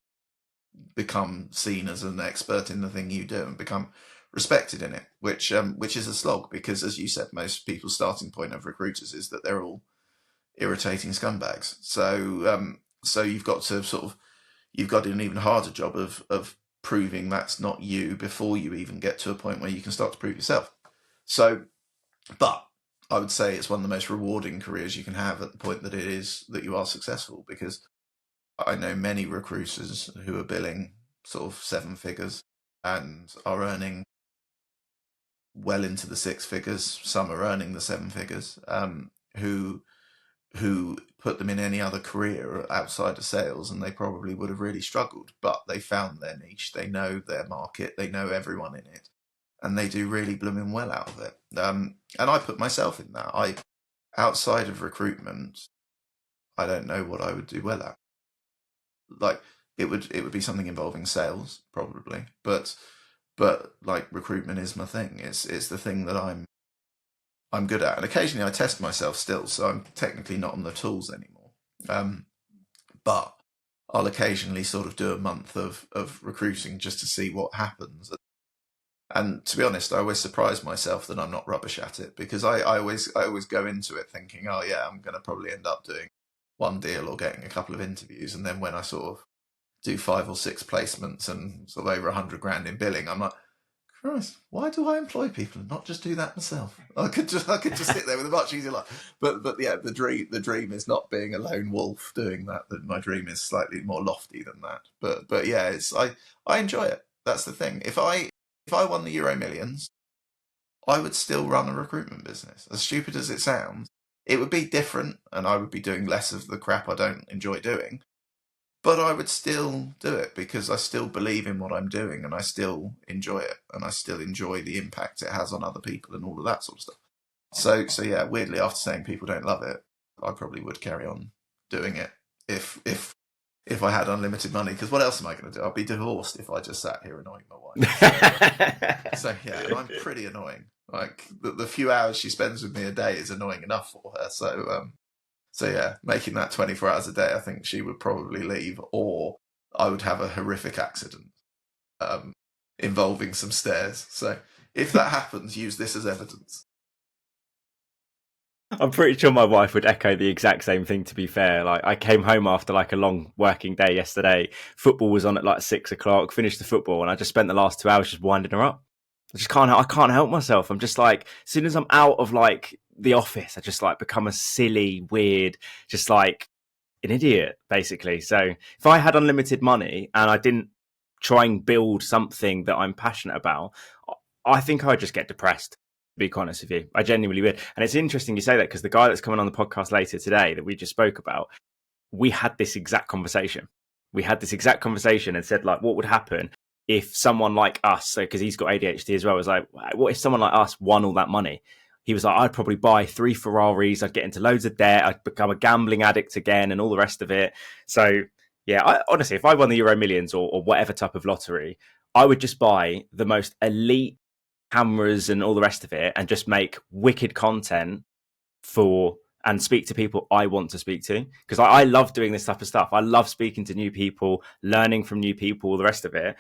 become seen as an expert in the thing you do and become respected in it, which is a slog, because as you said, most people's starting point of recruiters is that they're all irritating scumbags. So you've got an even harder job of proving that's not you before you even get to a point where you can start to prove yourself. So, but I would say it's one of the most rewarding careers you can have at the point that it is that you are successful, because I know many recruiters who are billing sort of 7 figures and are earning well into the 6 figures. Some are earning the 7 figures, who put them in any other career outside of sales, and they probably would have really struggled, but they found their niche. They know their market. They know everyone in it, and they do really blooming well out of it. And I put myself in that. Outside of recruitment, I don't know what I would do well at. Like it would be something involving sales probably, but like recruitment is my thing. It's the thing that I'm good at, and occasionally I test myself still. So I'm technically not on the tools anymore, but I'll occasionally sort of do a month of recruiting just to see what happens. And to be honest, I always surprise myself that I'm not rubbish at it, because I always go into it thinking, oh yeah, I'm going to probably end up doing one deal or getting a couple of interviews, and then when I sort of do 5 or 6 placements and sort of over 100 grand in billing, I'm like, Christ, why do I employ people and not just do that myself? I could just sit there with a much easier life. But yeah, the dream is not being a lone wolf doing that. My dream is slightly more lofty than that. But yeah, I enjoy it. That's the thing. If I won the Euro Millions, I would still run a recruitment business. As stupid as it sounds, it would be different, and I would be doing less of the crap I don't enjoy doing. But I would still do it because I still believe in what I'm doing, and I still enjoy it, and I still enjoy the impact it has on other people and all of that sort of stuff. So yeah, weirdly, after saying people don't love it, I probably would carry on doing it if I had unlimited money. Because what else am I going to do? I'll be divorced if I just sat here annoying my wife. So yeah, and I'm pretty annoying. Like the few hours she spends with me a day is annoying enough for her. So yeah, making that 24 hours a day, I think she would probably leave, or I would have a horrific accident involving some stairs. So if that happens, use this as evidence. I'm pretty sure my wife would echo the exact same thing, to be fair. Like, I came home after like a long working day yesterday. Football was on at like 6 o'clock, finished the football, and I just spent the last 2 hours just winding her up. I can't help myself. I'm just like, as soon as I'm out of like the office, I just like become a silly, weird, just like an idiot, basically. So if I had unlimited money and I didn't try and build something that I'm passionate about, I think I'd just get depressed, to be honest with you. I genuinely would. And it's interesting you say that, because the guy that's coming on the podcast later today that we just spoke about, we had this exact conversation. And said, like, what would happen if someone like us, because he's got ADHD as well, was like, what if someone like us won all that money? He was like, I'd probably buy 3 Ferraris, I'd get into loads of debt, I'd become a gambling addict again and all the rest of it. So yeah, honestly, if I won the Euro Millions or whatever type of lottery, I would just buy the most elite cameras and all the rest of it and just make wicked content and speak to people I want to speak to, because I love doing this type of stuff. I love speaking to new people, learning from new people, all the rest of it.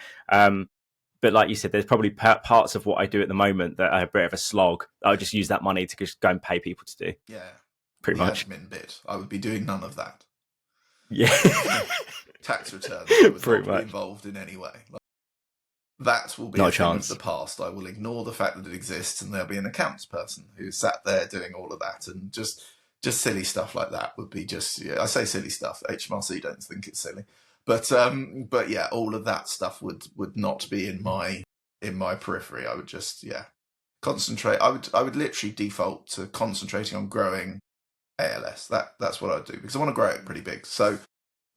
But like you said, there's probably parts of what I do at the moment that are a bit of a slog. I would just use that money to just go and pay people to do. Yeah, pretty much. Admin bit, I would be doing none of that. Yeah, tax returns, I would pretty not much be involved in any way. That will be no a chance. thing of the past. I will ignore the fact that it exists, and there'll be an accounts person who sat there doing all of that, and just silly stuff like that would be just. Yeah, I say silly stuff. HMRC don't think it's silly, but yeah, all of that stuff would not be in my periphery. I would just concentrate. I would literally default to concentrating on growing ALS. That's what I'd do, because I want to grow it pretty big. So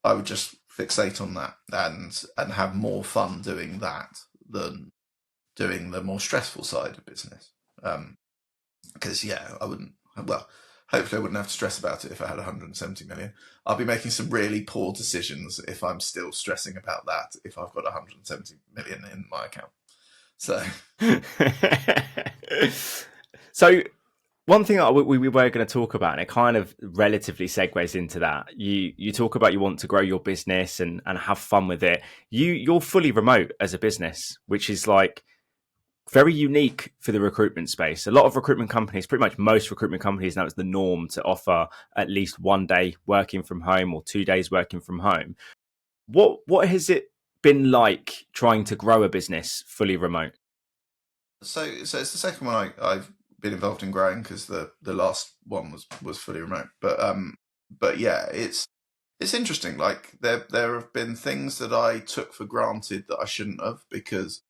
I would just fixate on that and have more fun doing that than doing the more stressful side of business. Because I wouldn't. Well, hopefully I wouldn't have to stress about it if I had 170 million. I'll be making some really poor decisions if I'm still stressing about that if I've got 170 million in my account. So, so one thing that we were going to talk about, and it kind of relatively segues into that. You talk about you want to grow your business and have fun with it. You're fully remote as a business, which is like very unique for the recruitment space. A lot of recruitment companies, pretty much most recruitment companies now, it's the norm to offer at least 1 day working from home or 2 days working from home. What has it been like trying to grow a business fully remote? so it's the second one I've been involved in growing, because the last one was fully remote. But yeah, it's interesting. Like there have been things that I took for granted that I shouldn't have, because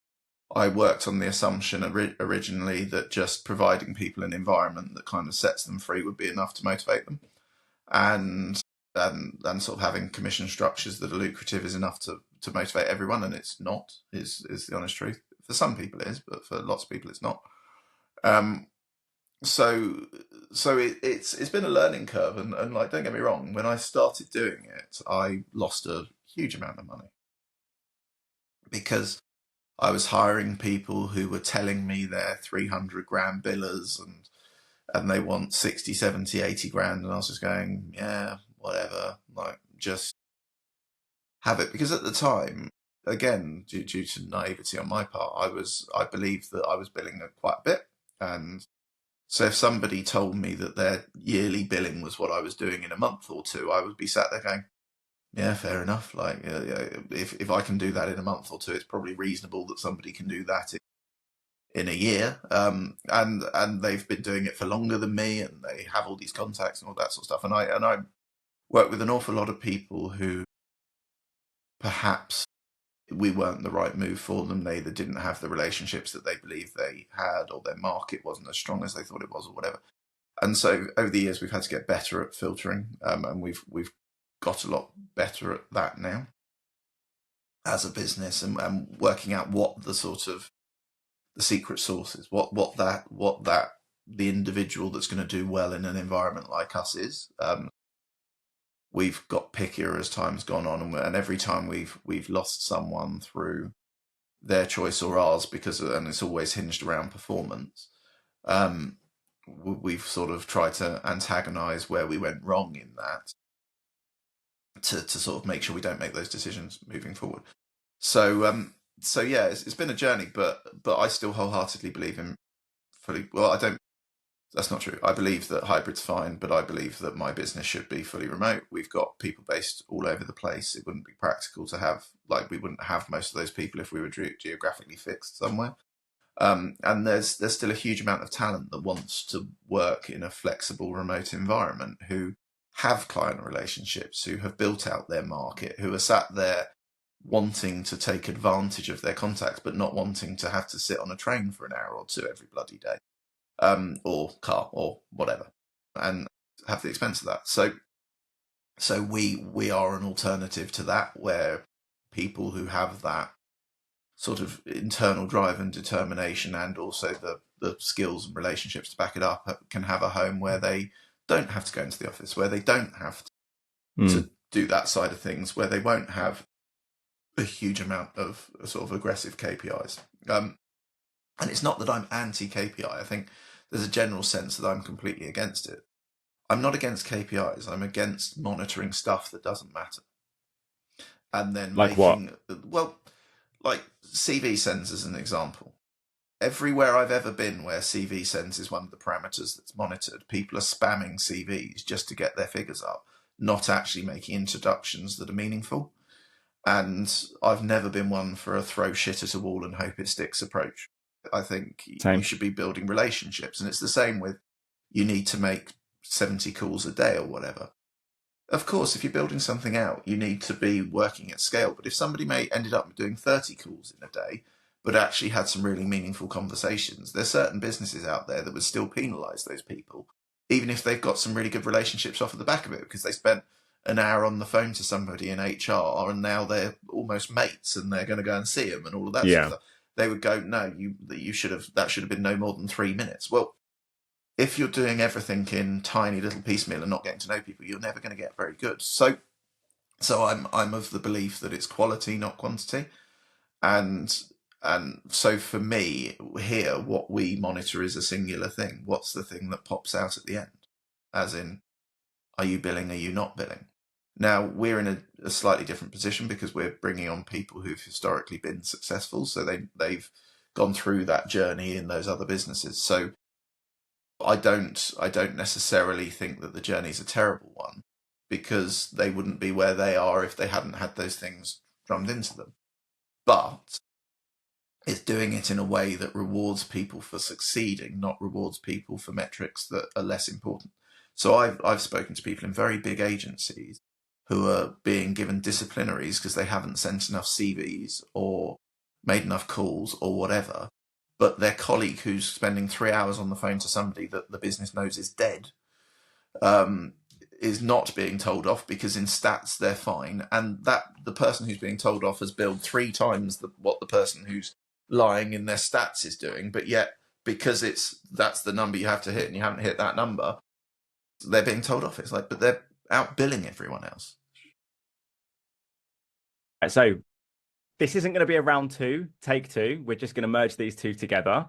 I worked on the assumption originally that just providing people an environment that kind of sets them free would be enough to motivate them, and sort of having commission structures that are lucrative is enough to motivate everyone, and it's not. Is the honest truth. For some people it is, but for lots of people it's not. Um, so it's been a learning curve, and like, don't get me wrong, when I started doing it, I lost a huge amount of money, because I was hiring people who were telling me they're 300 grand billers, and they want 60, 70, 80 grand. And I was just going, yeah, whatever, like, just have it. Because at the time, again, due to naivety on my part, I believed that I was billing quite a bit. And so if somebody told me that their yearly billing was what I was doing in a month or two, I would be sat there going, yeah, fair enough. Like, if I can do that in a month or two, it's probably reasonable that somebody can do that in a year. And they've been doing it for longer than me, and they have all these contacts and all that sort of stuff. And I work with an awful lot of people who perhaps we weren't the right move for them. They either didn't have the relationships that they believed they had, or their market wasn't as strong as they thought it was, or whatever. And so over the years, we've had to get better at filtering, and we've got a lot better at that now as a business, and working out what the sort of the secret sauce is, what the individual that's going to do well in an environment like us is. We've got pickier as time's gone on, and every time we've lost someone through their choice or ours, and it's always hinged around performance. We've sort of tried to antagonize where we went wrong in that, to sort of make sure we don't make those decisions moving forward. So yeah, it's been a journey, but I still wholeheartedly believe in fully. Well, I don't. That's not true. I believe that hybrid's fine, but I believe that my business should be fully remote. We've got people based all over the place. It wouldn't be practical to have, like, we wouldn't have most of those people if we were geographically fixed somewhere. And there's still a huge amount of talent that wants to work in a flexible remote environment, who have client relationships, who have built out their market, who are sat there wanting to take advantage of their contacts, but not wanting to have to sit on a train for an hour or two every bloody day, or car or whatever, and have the expense of that. So we are an alternative to that, where people who have that sort of internal drive and determination, and also the skills and relationships to back it up, can have a home where they don't have to go into the office, where they don't have to do that side of things, where they won't have a huge amount of sort of aggressive KPIs. And it's not that I'm anti-KPI. I think there's a general sense that I'm completely against it. I'm not against KPIs. I'm against monitoring stuff that doesn't matter. And then Like what? well, like CV sends as an example. Everywhere I've ever been where CV sends is one of the parameters that's monitored, people are spamming CVs just to get their figures up, not actually making introductions that are meaningful. And I've never been one for a throw shit at a wall and hope it sticks approach. I think you should be building relationships. And it's the same with, you need to make 70 calls a day or whatever. Of course, if you're building something out, you need to be working at scale. But if somebody ended up doing 30 calls in a day, but actually had some really meaningful conversations. There's certain businesses out there that would still penalise those people, even if they've got some really good relationships off of the back of it, because they spent an hour on the phone to somebody in HR and now they're almost mates and they're going to go and see them and all of that sort of Yeah. stuff. They would go, no, you should have, that should have been no more than 3 minutes. Well, if you're doing everything in tiny little piecemeal and not getting to know people, you're never going to get very good. So I'm of the belief that it's quality, not quantity. And so for me here, what we monitor is a singular thing. What's the thing that pops out at the end? As in, are you billing? Are you not billing? Now we're in a slightly different position because we're bringing on people who've historically been successful. So they've gone through that journey in those other businesses. So I don't necessarily think that the journey's a terrible one, because they wouldn't be where they are if they hadn't had those things drummed into them. But it's doing it in a way that rewards people for succeeding, not rewards people for metrics that are less important. So I've spoken to people in very big agencies who are being given disciplinaries because they haven't sent enough CVs or made enough calls or whatever. But their colleague who's spending 3 hours on the phone to somebody that the business knows is dead is not being told off because in stats they're fine, and that the person who's being told off has billed 3 times what the person who's lying in their stats is doing, but yet because that's the number you have to hit and you haven't hit that number, they're being told off. It's like, but they're out billing everyone else. So this isn't going to be a round two, take two. We're just going to merge these two together.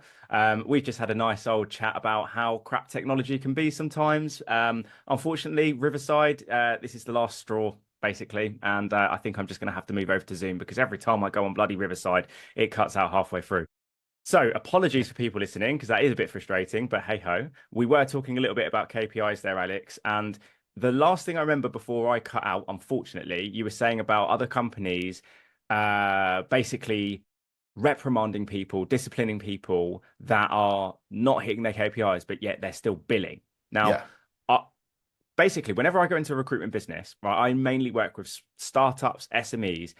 We've just had a nice old chat about how crap technology can be sometimes. Unfortunately, Riverside, this is the last straw, basically. And I think I'm just going to have to move over to Zoom because every time I go on bloody Riverside, it cuts out halfway through. So apologies for people listening because that is a bit frustrating, but hey ho. We were talking a little bit about KPIs there, Alex. And the last thing I remember before I cut out, unfortunately, you were saying about other companies basically reprimanding people, disciplining people that are not hitting their KPIs, but yet they're still billing. Now, Yeah, basically, whenever I go into a recruitment business, right, I mainly work with startups, SMEs.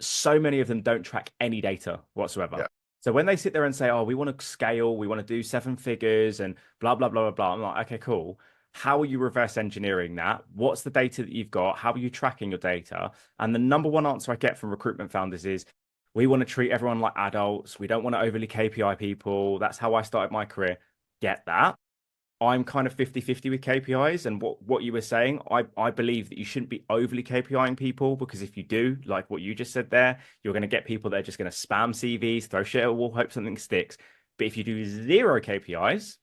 So many of them don't track any data whatsoever. yeah. So when they sit there and say, "Oh, we want to scale, we want to do 7 figures," and blah blah blah blah blah, I'm like, "Okay, cool. How are you reverse engineering that? What's the data that you've got? How are you tracking your data?" And the number one answer I get from recruitment founders is, "We want to treat everyone like adults. We don't want to overly KPI people. That's how I started my career." Get that? I'm kind of 50-50 with KPIs, and what you were saying, I believe that you shouldn't be overly KPIing people, because if you do, like what you just said there, you're going to get people that are just going to spam CVs, throw shit at a wall, hope something sticks. But if you do zero KPIs,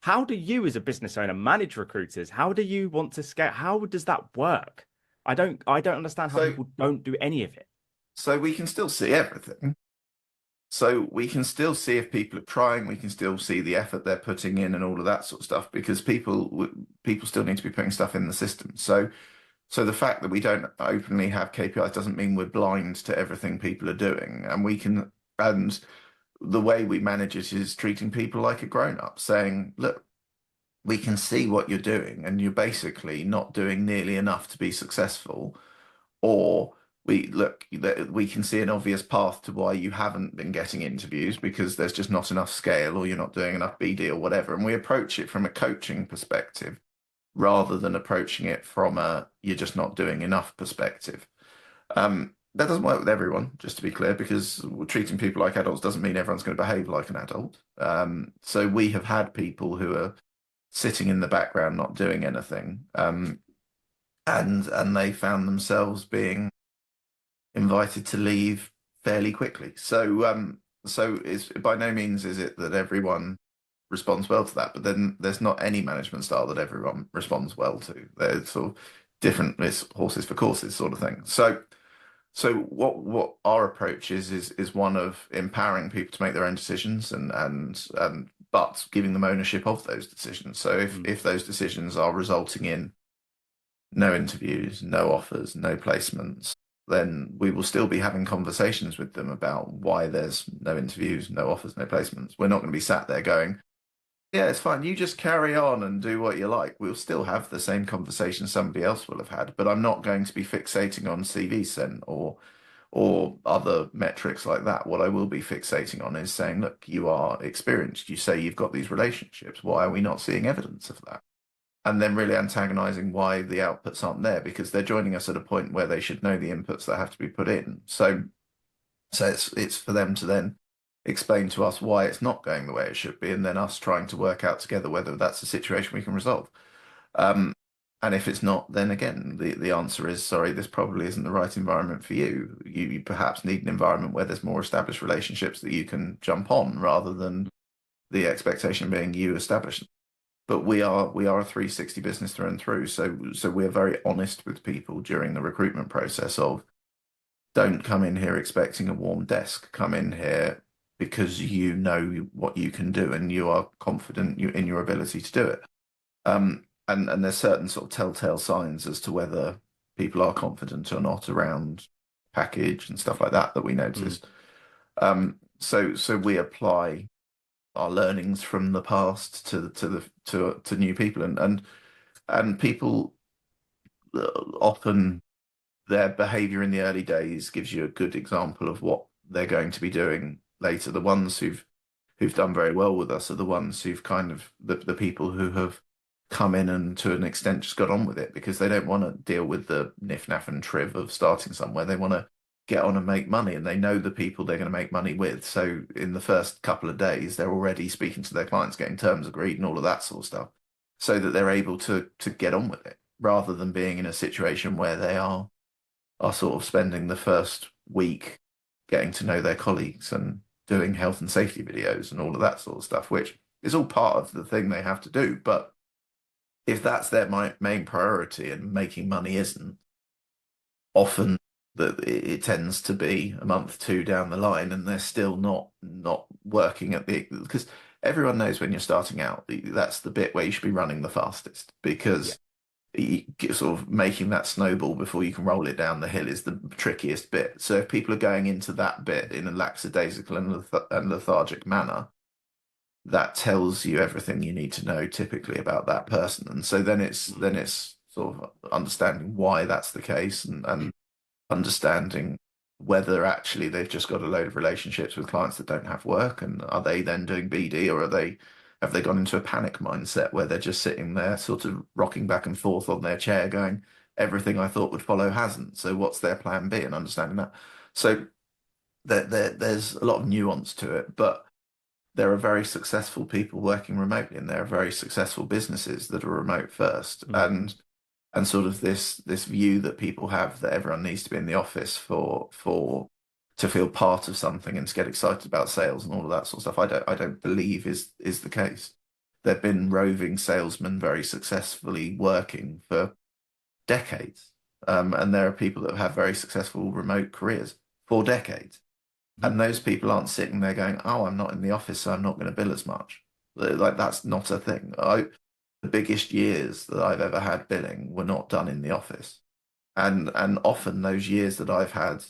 how do you as a business owner manage recruiters? How do you want to scale? How does that work? I don't understand how So people don't do any of it. we can still see everything. So we can still see if people are trying. We can still see the effort they're putting in and all of that sort of stuff, because people still need to be putting stuff in the system. So the fact that we don't openly have KPIs doesn't mean we're blind to everything people are doing, and the way we manage it is treating people like a grown up, saying, look, we can see what you're doing and you're basically not doing nearly enough to be successful, or we can see an obvious path to why you haven't been getting interviews because there's just not enough scale or you're not doing enough BD or whatever. And we approach it from a coaching perspective rather than approaching it from a you're just not doing enough perspective. That doesn't work with everyone, just to be clear, because treating people like adults doesn't mean everyone's going to behave like an adult. So we have had people who are sitting in the background not doing anything, and they found themselves being invited to leave fairly quickly. So it's by no means is it that everyone responds well to that, but then there's not any management style that everyone responds well to. There's sort of different, it's horses for courses sort of thing. So what our approach is one of empowering people to make their own decisions, and but giving them ownership of those decisions. So if those decisions are resulting in no interviews, no offers, no placements, then we will still be having conversations with them about why there's no interviews, no offers, no placements. We're not going to be sat there going, yeah, it's fine. You just carry on and do what you like. We'll still have the same conversation somebody else will have had, but I'm not going to be fixating on CV sent or other metrics like that. What I will be fixating on is saying, look, you are experienced. You say you've got these relationships. Why are we not seeing evidence of that? And then really antagonizing why the outputs aren't there, because they're joining us at a point where they should know the inputs that have to be put in. So it's for them to then explain to us why it's not going the way it should be, and then us trying to work out together whether that's a situation we can resolve. Um, and if it's not, then again, the answer is, sorry, this probably isn't the right environment for you. You perhaps need an environment where there's more established relationships that you can jump on, rather than the expectation being you establish them. But we are a 360 business through and through. So we're very honest with people during the recruitment process of, don't come in here expecting a warm desk. Come in here because you know what you can do and you are confident in your ability to do it. And there's certain sort of telltale signs as to whether people are confident or not around package and stuff like that that we Mm. notice. So we apply our learnings from the past to new people, and people often, their behavior in the early days gives you a good example of what they're going to be doing later. The ones who've done very well with us are the ones who've kind of the people who have come in and to an extent just got on with it, because they don't want to deal with the niff naff and triv of starting somewhere. They want to get on and make money, and they know the people they're going to make money with. So in the first couple of days, they're already speaking to their clients, getting terms agreed and all of that sort of stuff, so that they're able to get on with it, rather than being in a situation where they are sort of spending the first week getting to know their colleagues and doing health and safety videos and all of that sort of stuff, which is all part of the thing they have to do. But if that's their main priority and making money isn't, often that it tends to be a month, two down the line, and they're still not working at the, because everyone knows when you're starting out, that's the bit where you should be running the fastest, Yeah. because sort of making that snowball before you can roll it down the hill is the trickiest bit. So if people are going into that bit in a lackadaisical and lethargic manner, that tells you everything you need to know typically about that person. And so then it's sort of understanding why that's the case, and understanding whether actually they've just got a load of relationships with clients that don't have work, and are they then doing BD, or are they have they gone into a panic mindset where they're just sitting there sort of rocking back and forth on their chair going, everything I thought would follow hasn't. So what's their plan B, and understanding that. So there's a lot of nuance to it, but there are very successful people working remotely, and there are very successful businesses that are remote first. Mm. And sort of this view that people have that everyone needs to be in the office for to feel part of something and to get excited about sales and all of that sort of stuff. I don't believe is the case. There've been roving salesmen very successfully working for decades, and there are people that have very successful remote careers for decades. Mhm. And those people aren't sitting there going, "Oh, I'm not in the office, so I'm not going to bill as much." Like that's not a thing. The biggest years that I've ever had billing were not done in the office, and often those years that I've had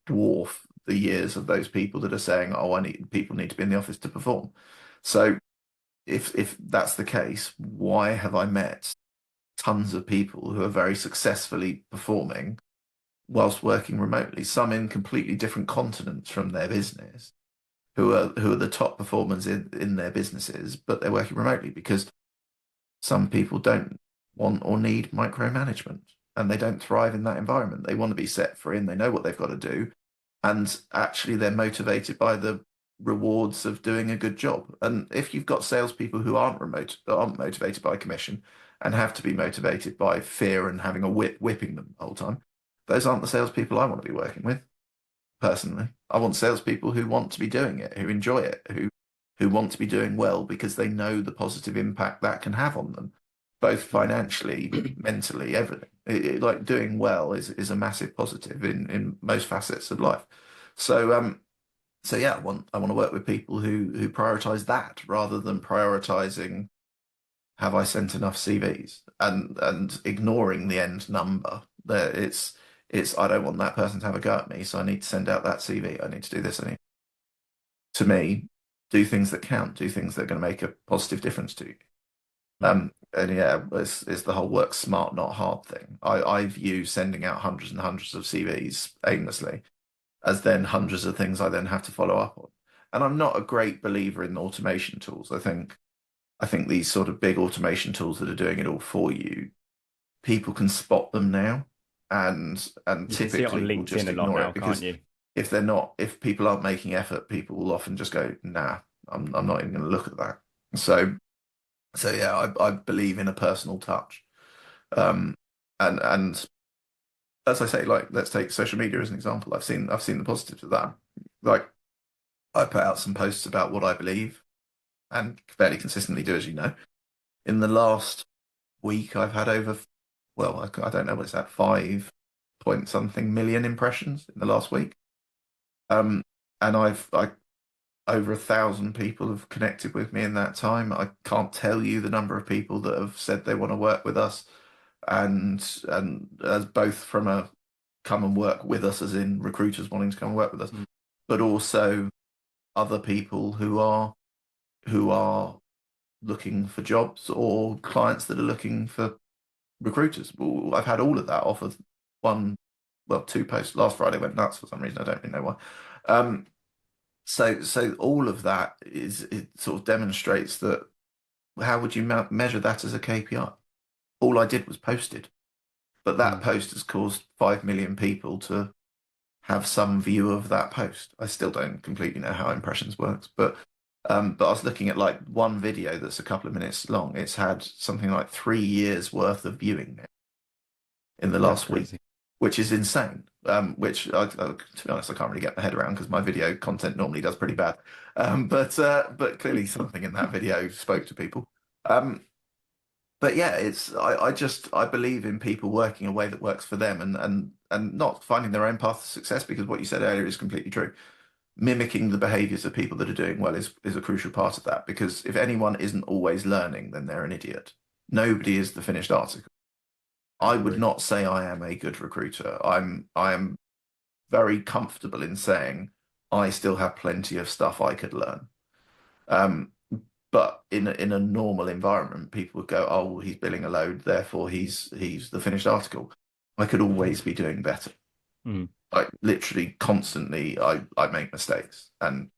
dwarf the years of those people that are saying, "Oh, I need people need to be in the office to perform." So if that's the case, why have I met tons of people who are very successfully performing whilst working remotely, some in completely different continents from their business, who are the top performers in their businesses, but they're working remotely because some people don't want or need micromanagement, and they don't thrive in that environment. They want to be set free, and they know what they've got to do, and actually they're motivated by the rewards of doing a good job. And if you've got salespeople who aren't motivated by commission and have to be motivated by fear and having a whipping them the whole time, those aren't the salespeople I want to be working with personally. I want salespeople who want to be doing it, who enjoy it, who want to be doing well because they know the positive impact that can have on them, both Mm. financially, mentally, everything. Like doing well is a massive positive in most facets of life. So so yeah, I want to work with people who prioritize that rather than prioritizing, have I sent enough CVs, and ignoring the end number. There, it's I don't want that person to have a go at me, so I need to send out that CV. I need to do this. I need to me do things that count, do things that are going to make a positive difference to you. Mm. And yeah, it's the whole work smart, not hard thing. I view sending out hundreds and hundreds of CVs aimlessly as then hundreds of things I then have to follow up on. And I'm not a great believer in automation tools. I think these sort of big automation tools that are doing it all for you, people can spot them now, and You can see it on typically will LinkedIn just a lot ignore now, it can't because you? if people aren't making effort, people will often just go, nah, I'm not even going to look at that. So yeah, I believe in a personal touch. Um, and as I say, like let's take social media as an example. I've seen the positives of that. Like I put out some posts about what I believe and fairly consistently do, as you know. In the last week, I've had over, well, I don't know what it's at, 5 point something million impressions in the last week. Um, and I over 1,000 people have connected with me in that time. I can't tell you the number of people that have said they want to work with us, and as both from a come and work with us, as in recruiters wanting to come and work with us, Mm. but also other people who are looking for jobs or clients that are looking for recruiters. Well, I've had all of that off of one, well, two posts. Last Friday went nuts for some reason. I don't really know why. So all of that it sort of demonstrates that how would you measure that as a KPI? All I did was posted, but that Mm. post has caused 5 million people to have some view of that post. I still don't completely know how impressions works, but I was looking at like one video that's a couple of minutes long. It's had something like 3 years worth of viewing in the That's last week, crazy. which is insane. Which to be honest, I can't really get my head around because my video content normally does pretty bad. But clearly something in that video spoke to people. Um, but yeah, I believe in people working a way that works for them and not finding their own path to success, because what you said earlier is completely true. Mimicking the behaviors of people that are doing well is a crucial part of that, because if anyone isn't always learning, then they're an idiot. Nobody is the finished article. I I would agree. not say I am a good recruiter. I am very comfortable in saying I still have plenty of stuff I could learn. Um, but in a normal environment, people would go, "Oh, well, he's billing a load, therefore he's the finished article." I could always be doing better. Mm. Like literally constantly, I make mistakes, and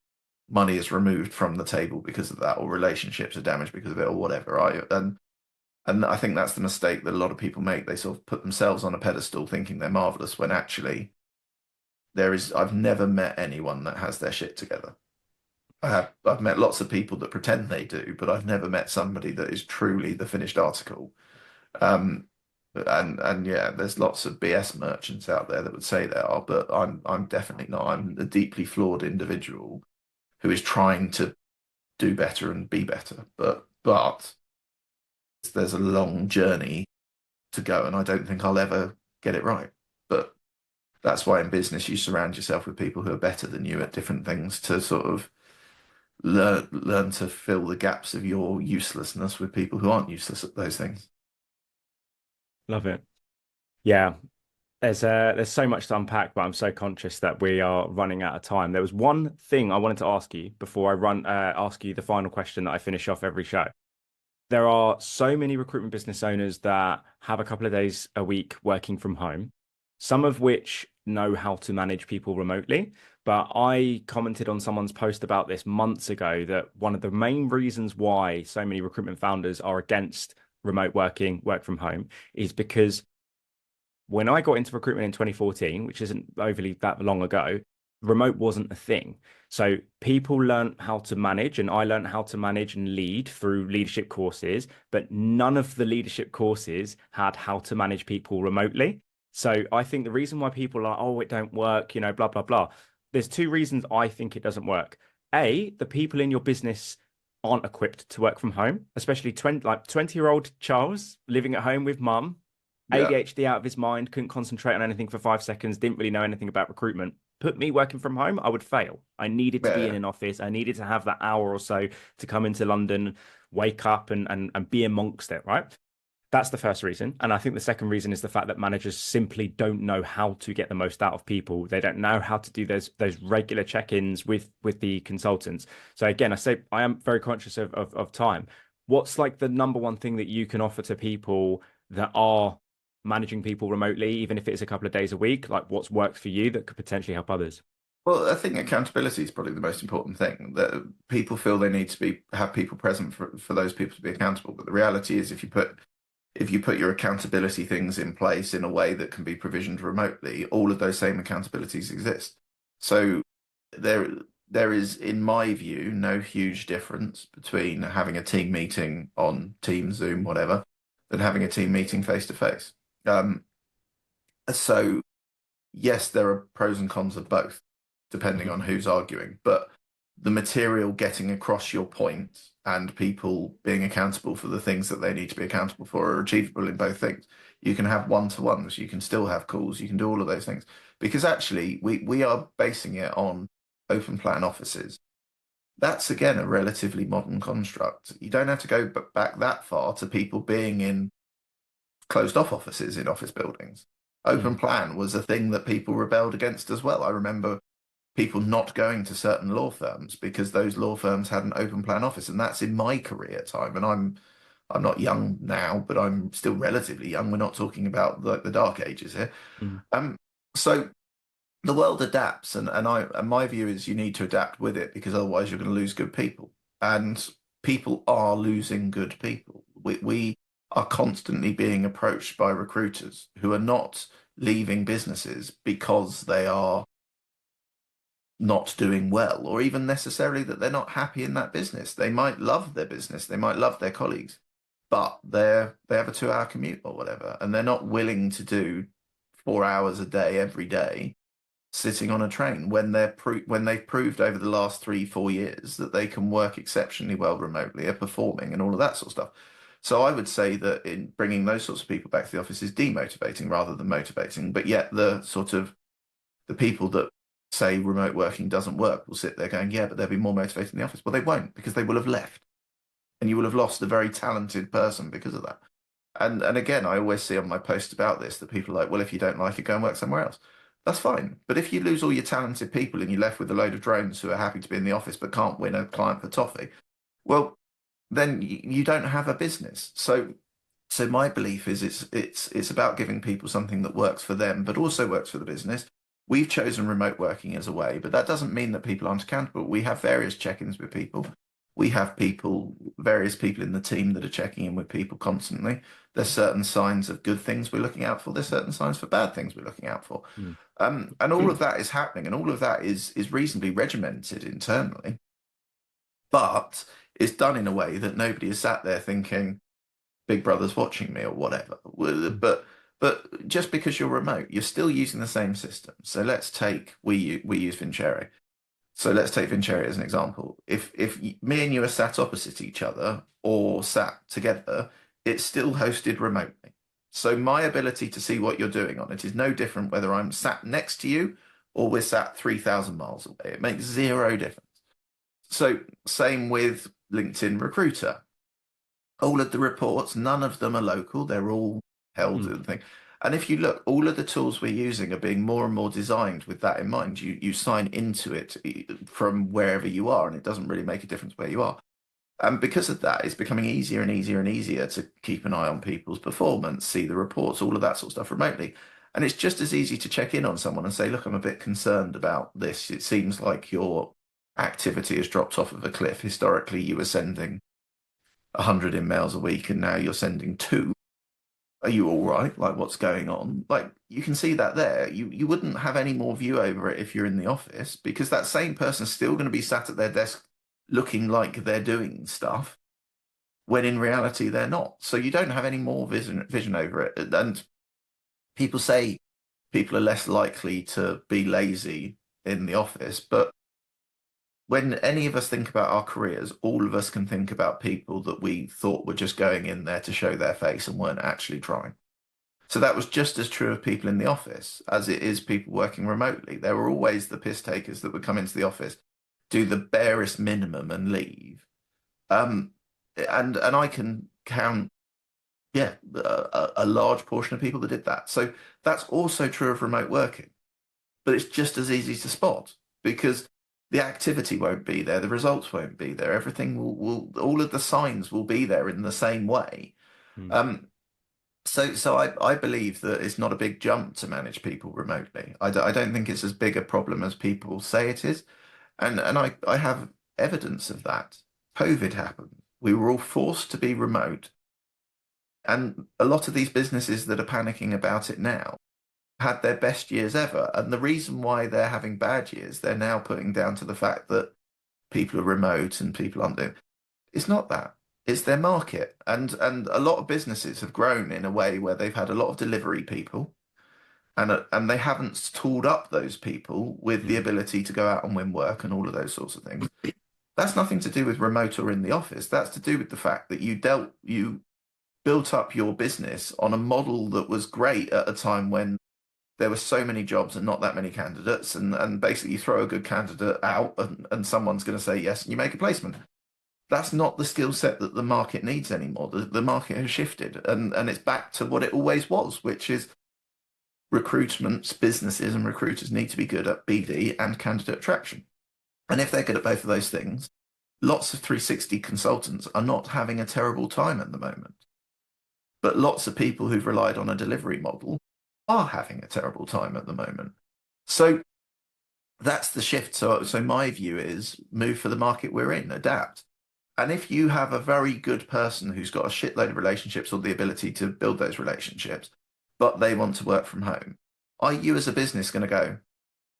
money is removed from the table because of that, or relationships are damaged because of it, or whatever. And I think that's the mistake that a lot of people make. They sort of put themselves on a pedestal thinking they're marvelous when actually I've never met anyone that has their shit together. I've met lots of people that pretend they do, but I've never met somebody that is truly the finished article. Um, and yeah, there's lots of BS merchants out there that would say they are, but I'm definitely not. I'm a deeply flawed individual who is trying to do better and be better. But there's a long journey to go, and I don't think I'll ever get it right. But that's why in business you surround yourself with people who are better than you at different things to sort of learn to fill the gaps of your uselessness with people who aren't useless at those things. Love it. Yeah. There's so much to unpack, but I'm so conscious that we are running out of time. There was one thing I wanted to ask you before I ask you the final question that I finish off every show. There are so many recruitment business owners that have a couple of days a week working from home, some of which know how to manage people remotely. But I commented on someone's post about this months ago that one of the main reasons why so many recruitment founders are against remote working, work from home, is because when I got into recruitment in 2014, which isn't overly that long ago, remote wasn't a thing. So people learned how to manage, and I learned how to manage and lead through leadership courses, but none of the leadership courses had how to manage people remotely. So I think the reason why people are, oh, it don't work, blah, blah, blah. There's two reasons I think it doesn't work. A, the people in your business aren't equipped to work from home, especially 20-year-old Charles living at home with mum, Yeah, ADHD out of his mind, couldn't concentrate on anything for 5 seconds, didn't really know anything about recruitment. Put me working from home, I would fail. I needed to yeah, be in yeah. an office. I needed to have that hour or so to come into London, wake up and be amongst it, right? That's the first reason. And I think the second reason is the fact that managers simply don't know how to get the most out of people. They don't know how to do those regular check-ins with the consultants. So again, I say I am very conscious of time. What's like the number one thing that you can offer to people that are managing people remotely, even if it's a couple of days a week? Like what's worked for you that could potentially help others? Well, I think accountability is probably the most important thing. That people feel they need to have people present for those people to be accountable. But the reality is, if you put your accountability things in place in a way that can be provisioned remotely, all of those same accountabilities exist. So there there is, in my view, no huge difference between having a team meeting on Teams, Zoom, whatever, than having a team meeting face to face. Um, so yes, there are pros and cons of both, depending Mhm. on who's arguing. But the material getting across your point and people being accountable for the things that they need to be accountable for are achievable in both things. You can have one-to-ones, you can still have calls, you can do all of those things. Because actually, we are basing it on open plan offices. That's again a relatively modern construct. You don't have to go back that far to people being in closed off offices in office buildings. Open Mhm. plan was a thing that people rebelled against as well. I remember people not going to certain law firms because those law firms had an open plan office, and that's in my career time. And I'm not young now, but I'm still relatively young. We're not talking about the dark ages here. Mhm. So the world adapts, and my view is you need to adapt with it because otherwise you're going to lose good people, and people are losing good people. We are constantly being approached by recruiters who are not leaving businesses because they are not doing well, or even necessarily that they're not happy in that business. They might love their business, they might love their colleagues, but they have a 2 hour commute or whatever, and they're not willing to do 4 hours a day every day sitting on a train when when they've proved over the last 3, 4 years that they can work exceptionally well remotely, are performing, and all of that sort of stuff. So I would say that in bringing those sorts of people back to the office is demotivating rather than motivating. But yet the people that say remote working doesn't work will sit there going, yeah, but they'll be more motivated in the office. Well, they won't, because they will have left, and you will have lost a very talented person because of that. And again, I always see on my posts about this that people are like, well, if you don't like it, go and work somewhere else. That's fine. But if you lose all your talented people and you're left with a load of drones who are happy to be in the office but can't win a client for toffee, well, then you don't have a business. So my belief is it's about giving people something that works for them, but also works for the business. We've chosen remote working as a way, but that doesn't mean that people aren't accountable. We have various check-ins with people. We have various people in the team that are checking in with people constantly. There's certain signs of good things we're looking out for. There's certain signs for bad things we're looking out for. Mhm. And all of that is happening, and all of that is reasonably regimented internally, but it's done in a way that nobody is sat there thinking, Big Brother's watching me or whatever. Mhm. But just because you're remote, you're still using the same system. So let's take we use Vincere. So let's take Vincere as an example. If me and you are sat opposite each other or sat together, it's still hosted remotely. So my ability to see what you're doing on it is no different whether I'm sat next to you or we're sat 3,000 miles away. It makes zero difference. So same with LinkedIn Recruiter. All of the reports, none of them are local. They're all held Mhm. in the thing. And if you look, all of the tools we're using are being more and more designed with that in mind. You sign into it from wherever you are, and it doesn't really make a difference where you are. And because of that, it's becoming easier and easier and easier to keep an eye on people's performance, see the reports, all of that sort of stuff remotely. And it's just as easy to check in on someone and say, look, I'm a bit concerned about this. It seems like your activity has dropped off of a cliff. Historically, you were sending 100 emails a week and now you're sending two. Are you all right? Like, what's going on? Like, you can see that there. You wouldn't have any more view over it if you're in the office because that same person's still going to be sat at their desk looking like they're doing stuff when in reality they're not. So you don't have any more vision over it. And people say people are less likely to be lazy in the office, but when any of us think about our careers, all of us can think about people that we thought were just going in there to show their face and weren't actually trying. So that was just as true of people in the office as it is people working remotely. There were always the piss takers that would come into the office, do the barest minimum and leave. Um, and I can count, yeah, a large portion of people that did that. So that's also true of remote working, but it's just as easy to spot because the activity won't be there, the results won't be there, everything will all of the signs will be there in the same way. Mhm. Um, So I believe that it's not a big jump to manage people remotely. I don't think it's as big a problem as people say it is. And I have evidence of that. COVID happened. We were all forced to be remote. And a lot of these businesses that are panicking about it now had their best years ever. And the reason why they're having bad years, they're now putting down to the fact that people are remote and people aren't doing. It's not that. It's their market. And a lot of businesses have grown in a way where they've had a lot of delivery people and they haven't tooled up those people with the Mm. ability to go out and win work and all of those sorts of things. That's nothing to do with remote or in the office. That's to do with the fact that you built up your business on a model that was great at a time when there were so many jobs and not that many candidates, and basically you throw a good candidate out and someone's going to say yes and you make a placement. That's not the skill set that the market needs anymore. The market has shifted and it's back to what it always was, which is recruitment businesses and recruiters need to be good at BD and candidate attraction. And if they're good at both of those things, lots of 360 consultants are not having a terrible time at the moment. But lots of people who've relied on a delivery model are having a terrible time at the moment. So that's the shift. So my view is move for the market we're in, adapt. And if you have a very good person who's got a shitload of relationships or the ability to build those relationships, but they want to work from home, are you as a business going to go,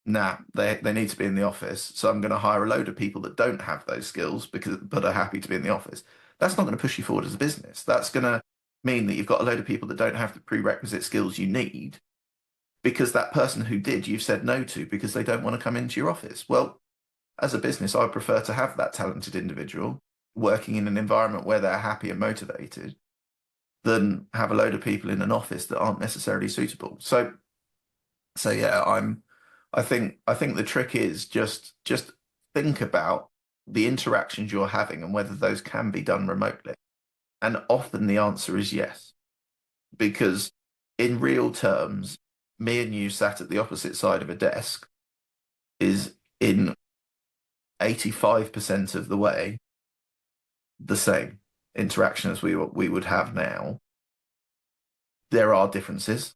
nah, they need to be in the office, so I'm going to hire a load of people that don't have those skills but are happy to be in the office? That's not going to push you forward as a business. That's going to mean that you've got a load of people that don't have the prerequisite skills you need because that person who did, you've said no to because they don't want to come into your office. Well, as a business, I would prefer to have that talented individual working in an environment where they're happy and motivated than have a load of people in an office that aren't necessarily suitable. So yeah, I think the trick is just think about the interactions you're having and whether those can be done remotely. And often the answer is yes, because in real terms, me and you sat at the opposite side of a desk is in 85% of the way the same interaction as we would have now. There are differences.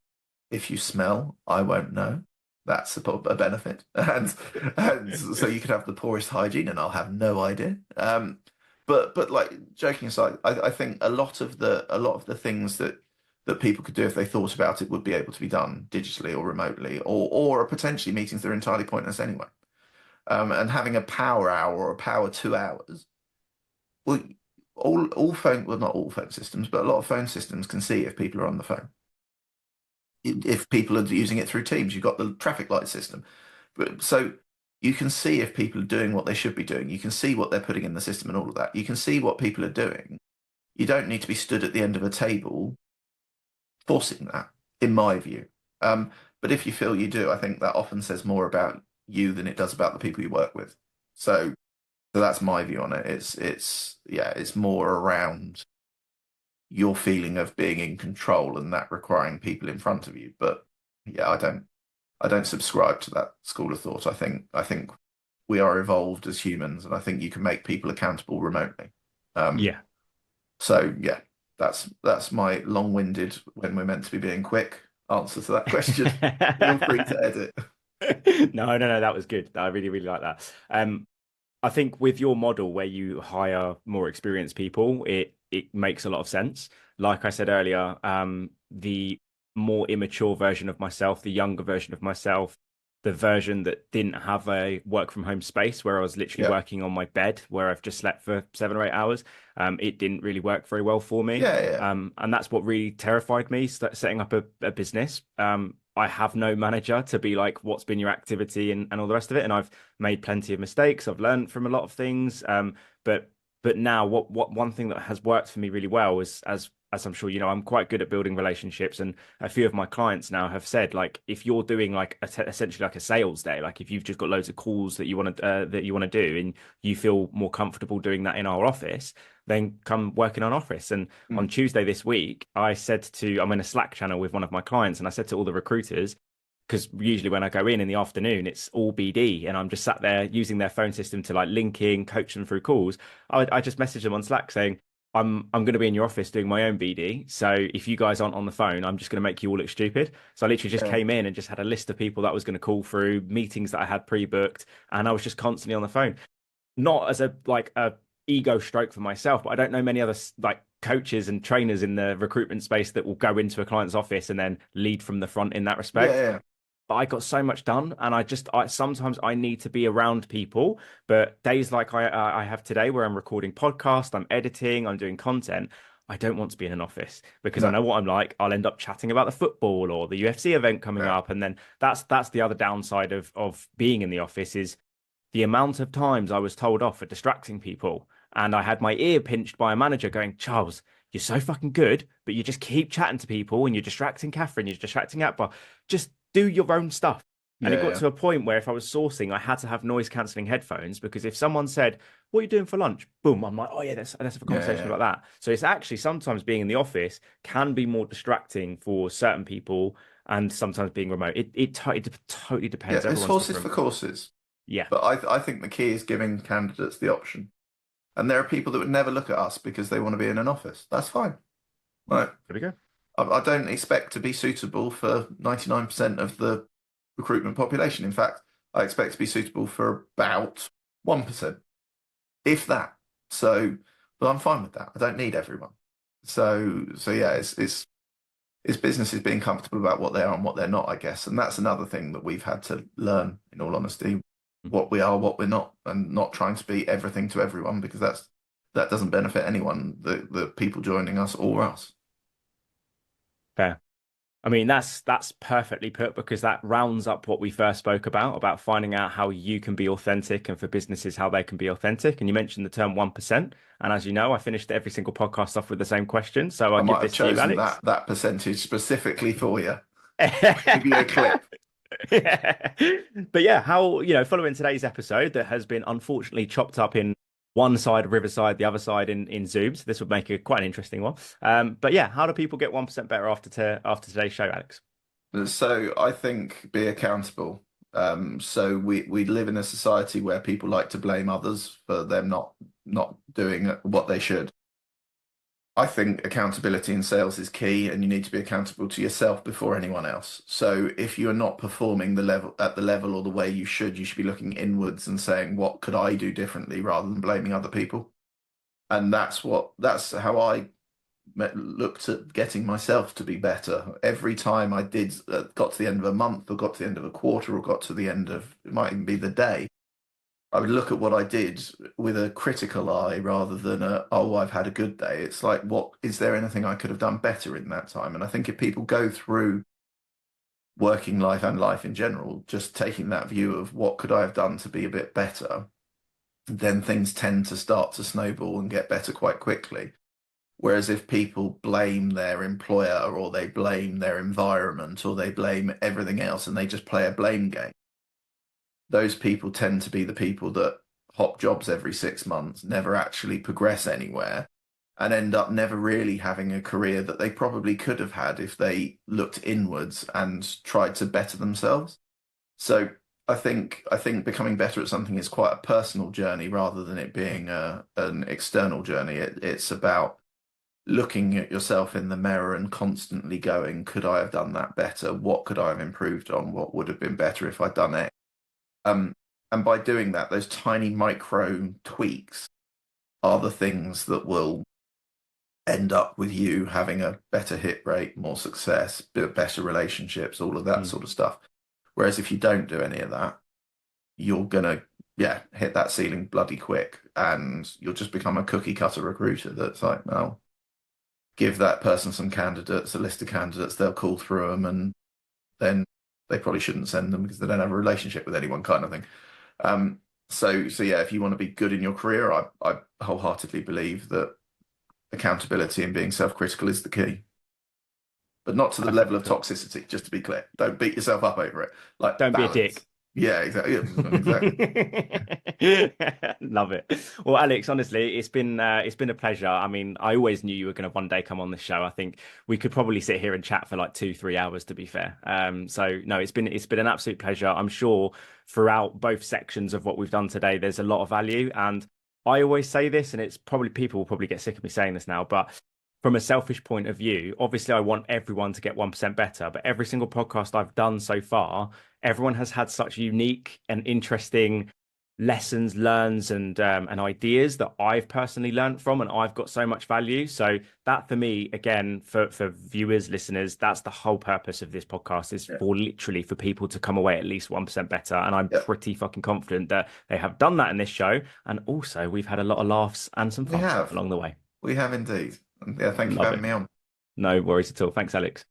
If you smell, I won't know. That's a benefit. And so you could have the poorest hygiene and I'll have no idea. But like joking aside, I think a lot of the things that people could do if they thought about it would be able to be done digitally or remotely, or potentially meetings that are entirely pointless anyway. And having a power hour or a power 2 hours, well, all phone, well, not all phone systems, but a lot of phone systems can see if people are on the phone. If people are using it through Teams, you've got the traffic light system. But so you can see if people are doing what they should be doing. You can see what they're putting in the system and all of that. You can see what people are doing. You don't need to be stood at the end of a table forcing that, in my view. But if you feel you do, I think that often says more about you than it does about the people you work with. So that's my view on it. It's more around your feeling of being in control and that requiring people in front of you. But yeah, I don't subscribe to that school of thought. I think we are evolved as humans, and I think you can make people accountable remotely. Um, Yeah. so yeah, that's my long-winded when we're meant to be being quick answer to that question. Feel free to edit. No, no, no, that was good. I really, really like that. I think with your model where you hire more experienced people, it makes a lot of sense. Like I said earlier, the more immature version of myself, the younger version of myself, the version that didn't have a work from home space where I was literally Yeah, working on my bed where I've just slept for 7 or 8 hours, it didn't really work very well for me. yeah, yeah. And that's what really terrified me, setting up a business. I have no manager to be like, what's been your activity and all the rest of it. And I've made plenty of mistakes. I've learned from a lot of things. But but now what one thing that has worked for me really well is as I'm sure you know, I'm quite good at building relationships. And a few of my clients now have said, like, if you're doing like essentially like a sales day, like if you've just got loads of calls that you want to do and you feel more comfortable doing that in our office, then come work in our office. And on Mm. Tuesday this week, I'm in a Slack channel with one of my clients, and I said to all the recruiters, because usually when I go in the afternoon, it's all BD, and I'm just sat there using their phone system to like link in, coach them through calls. I just messaged them on Slack saying, I'm going to be in your office doing my own BD. So if you guys aren't on the phone, I'm just going to make you all look stupid. So I literally just Yeah, came in and just had a list of people that I was going to call through, meetings that I had pre-booked, and I was just constantly on the phone. Not as a ego stroke for myself, but I don't know many other like coaches and trainers in the recruitment space that will go into a client's office and then lead from the front in that yeah, respect. yeah, But I got so much done, and I sometimes I need to be around people. But days like I have today, where I'm recording podcast, I'm editing, I'm doing content. I don't want to be in an office because I no, know what I'm like. I'll end up chatting about the football or the UFC event coming yeah, up, and then that's the other downside of being in the office is the amount of times I was told off for distracting people. And I had my ear pinched by a manager going, Charles, you're so fucking good, but you just keep chatting to people and you're distracting Catherine, you're distracting Akbar. Just do your own stuff. And it yeah, got yeah, to a point where if I was sourcing, I had to have noise cancelling headphones because if someone said, "What are you doing for lunch?" Boom, I'm like, "Oh yeah, let's have a yeah, conversation yeah. about that." So it's actually sometimes being in the office can be more distracting for certain people, and sometimes being remote. It totally Yeah, depends. it's Everyone's horses for different. courses. Yeah, But I think the key is giving candidates the option. And there are people that would never look at us because they want to be in an office. That's fine. Right. there we go. I don't expect to be suitable for 99% of the recruitment population. In fact, I expect to be suitable for about 1%, if that. So, but I'm fine with that. I don't need everyone. So yeah, it's businesses being comfortable about what they are and what they're not, I guess. And that's another thing that we've had to learn, in all honesty, what we are, what we're not, and not trying to be everything to everyone because that doesn't benefit anyone, the people joining us or us. Fair. I mean, that's perfectly put because that rounds up what we first spoke about finding out how you can be authentic and for businesses how they can be authentic. And you mentioned the term 1%. And as you know, I finished every single podcast off with the same question. So I'll I give might have this to you, chosen Alex. that percentage specifically for you. Give you a clip. Yeah. But yeah, how, following today's episode that has been unfortunately chopped up in one side Riverside, the other side in Zooms. This would make it quite an interesting one. But yeah, how do people get 1% better after today's show, Alex? So I think be accountable. So we live in a society where people like to blame others for them not doing what they should. I think accountability in sales is key, and you need to be accountable to yourself before anyone else. So if you're not performing the level or the way you should be looking inwards and saying, what could I do differently rather than blaming other people? And that's how I looked at getting myself to be better. Every time I did got to the end of a month or got to the end of a quarter or got to the end of it might even be the day, I would look at what I did with a critical eye rather than oh, I've had a good day. It's like, what is there anything I could have done better in that time? And I think if people go through working life and life in general, just taking that view of what could I have done to be a bit better, then things tend to start to snowball and get better quite quickly. Whereas if people blame their employer or they blame their environment or they blame everything else and they just play a blame game, those people tend to be the people that hop jobs every 6 months, never actually progress anywhere, and end up never really having a career that they probably could have had if they looked inwards and tried to better themselves. So I think becoming better at something is quite a personal journey rather than it being an external journey. It's about looking at yourself in the mirror and constantly going, could I have done that better? What could I have improved on? What would have been better if I'd done it? Um, and by doing that, those tiny micro tweaks are the things that will end up with you having a better hit rate, more success, better relationships, all of that Mm. sort of stuff. Whereas if you don't do any of that, you're gonna, yeah, hit that ceiling bloody quick, and you'll just become a cookie cutter recruiter that's like, well, give that person some candidates, a list of candidates, they'll call through them, and then they probably shouldn't send them because they don't have a relationship with anyone, kind of thing. So yeah, if you want to be good in your career, I wholeheartedly believe that accountability and being self-critical is the key, but not to the level Perfectly of put. toxicity. Just to be clear, don't beat yourself up over it. Like Don't be a balance. dick. Yeah, exactly. Yeah, exactly. Love it. Well, Alex, honestly, it's been a pleasure. I mean, I always knew you were going to one day come on the show. I think we could probably sit here and chat for like 2, 3 hours, to be fair. So no, it's been an absolute pleasure. I'm sure throughout both sections of what we've done today, there's a lot of value. And I always say this, and it's probably people will probably get sick of me saying this now, but from a selfish point of view, obviously I want everyone to get 1% better, but every single podcast I've done so far, everyone has had such unique and interesting lessons, learns, and ideas that I've personally learned from, and I've got so much value. So that for me, again, for viewers, listeners, that's the whole purpose of this podcast is Yeah. for literally for people to come away at least 1% better. And I'm Yeah. pretty fucking confident that they have done that in this show. And also we've had a lot of laughs and some We fun have. along the way. We have indeed. And yeah, thank you for Love having it. me on. No worries at all. Thanks, Alex.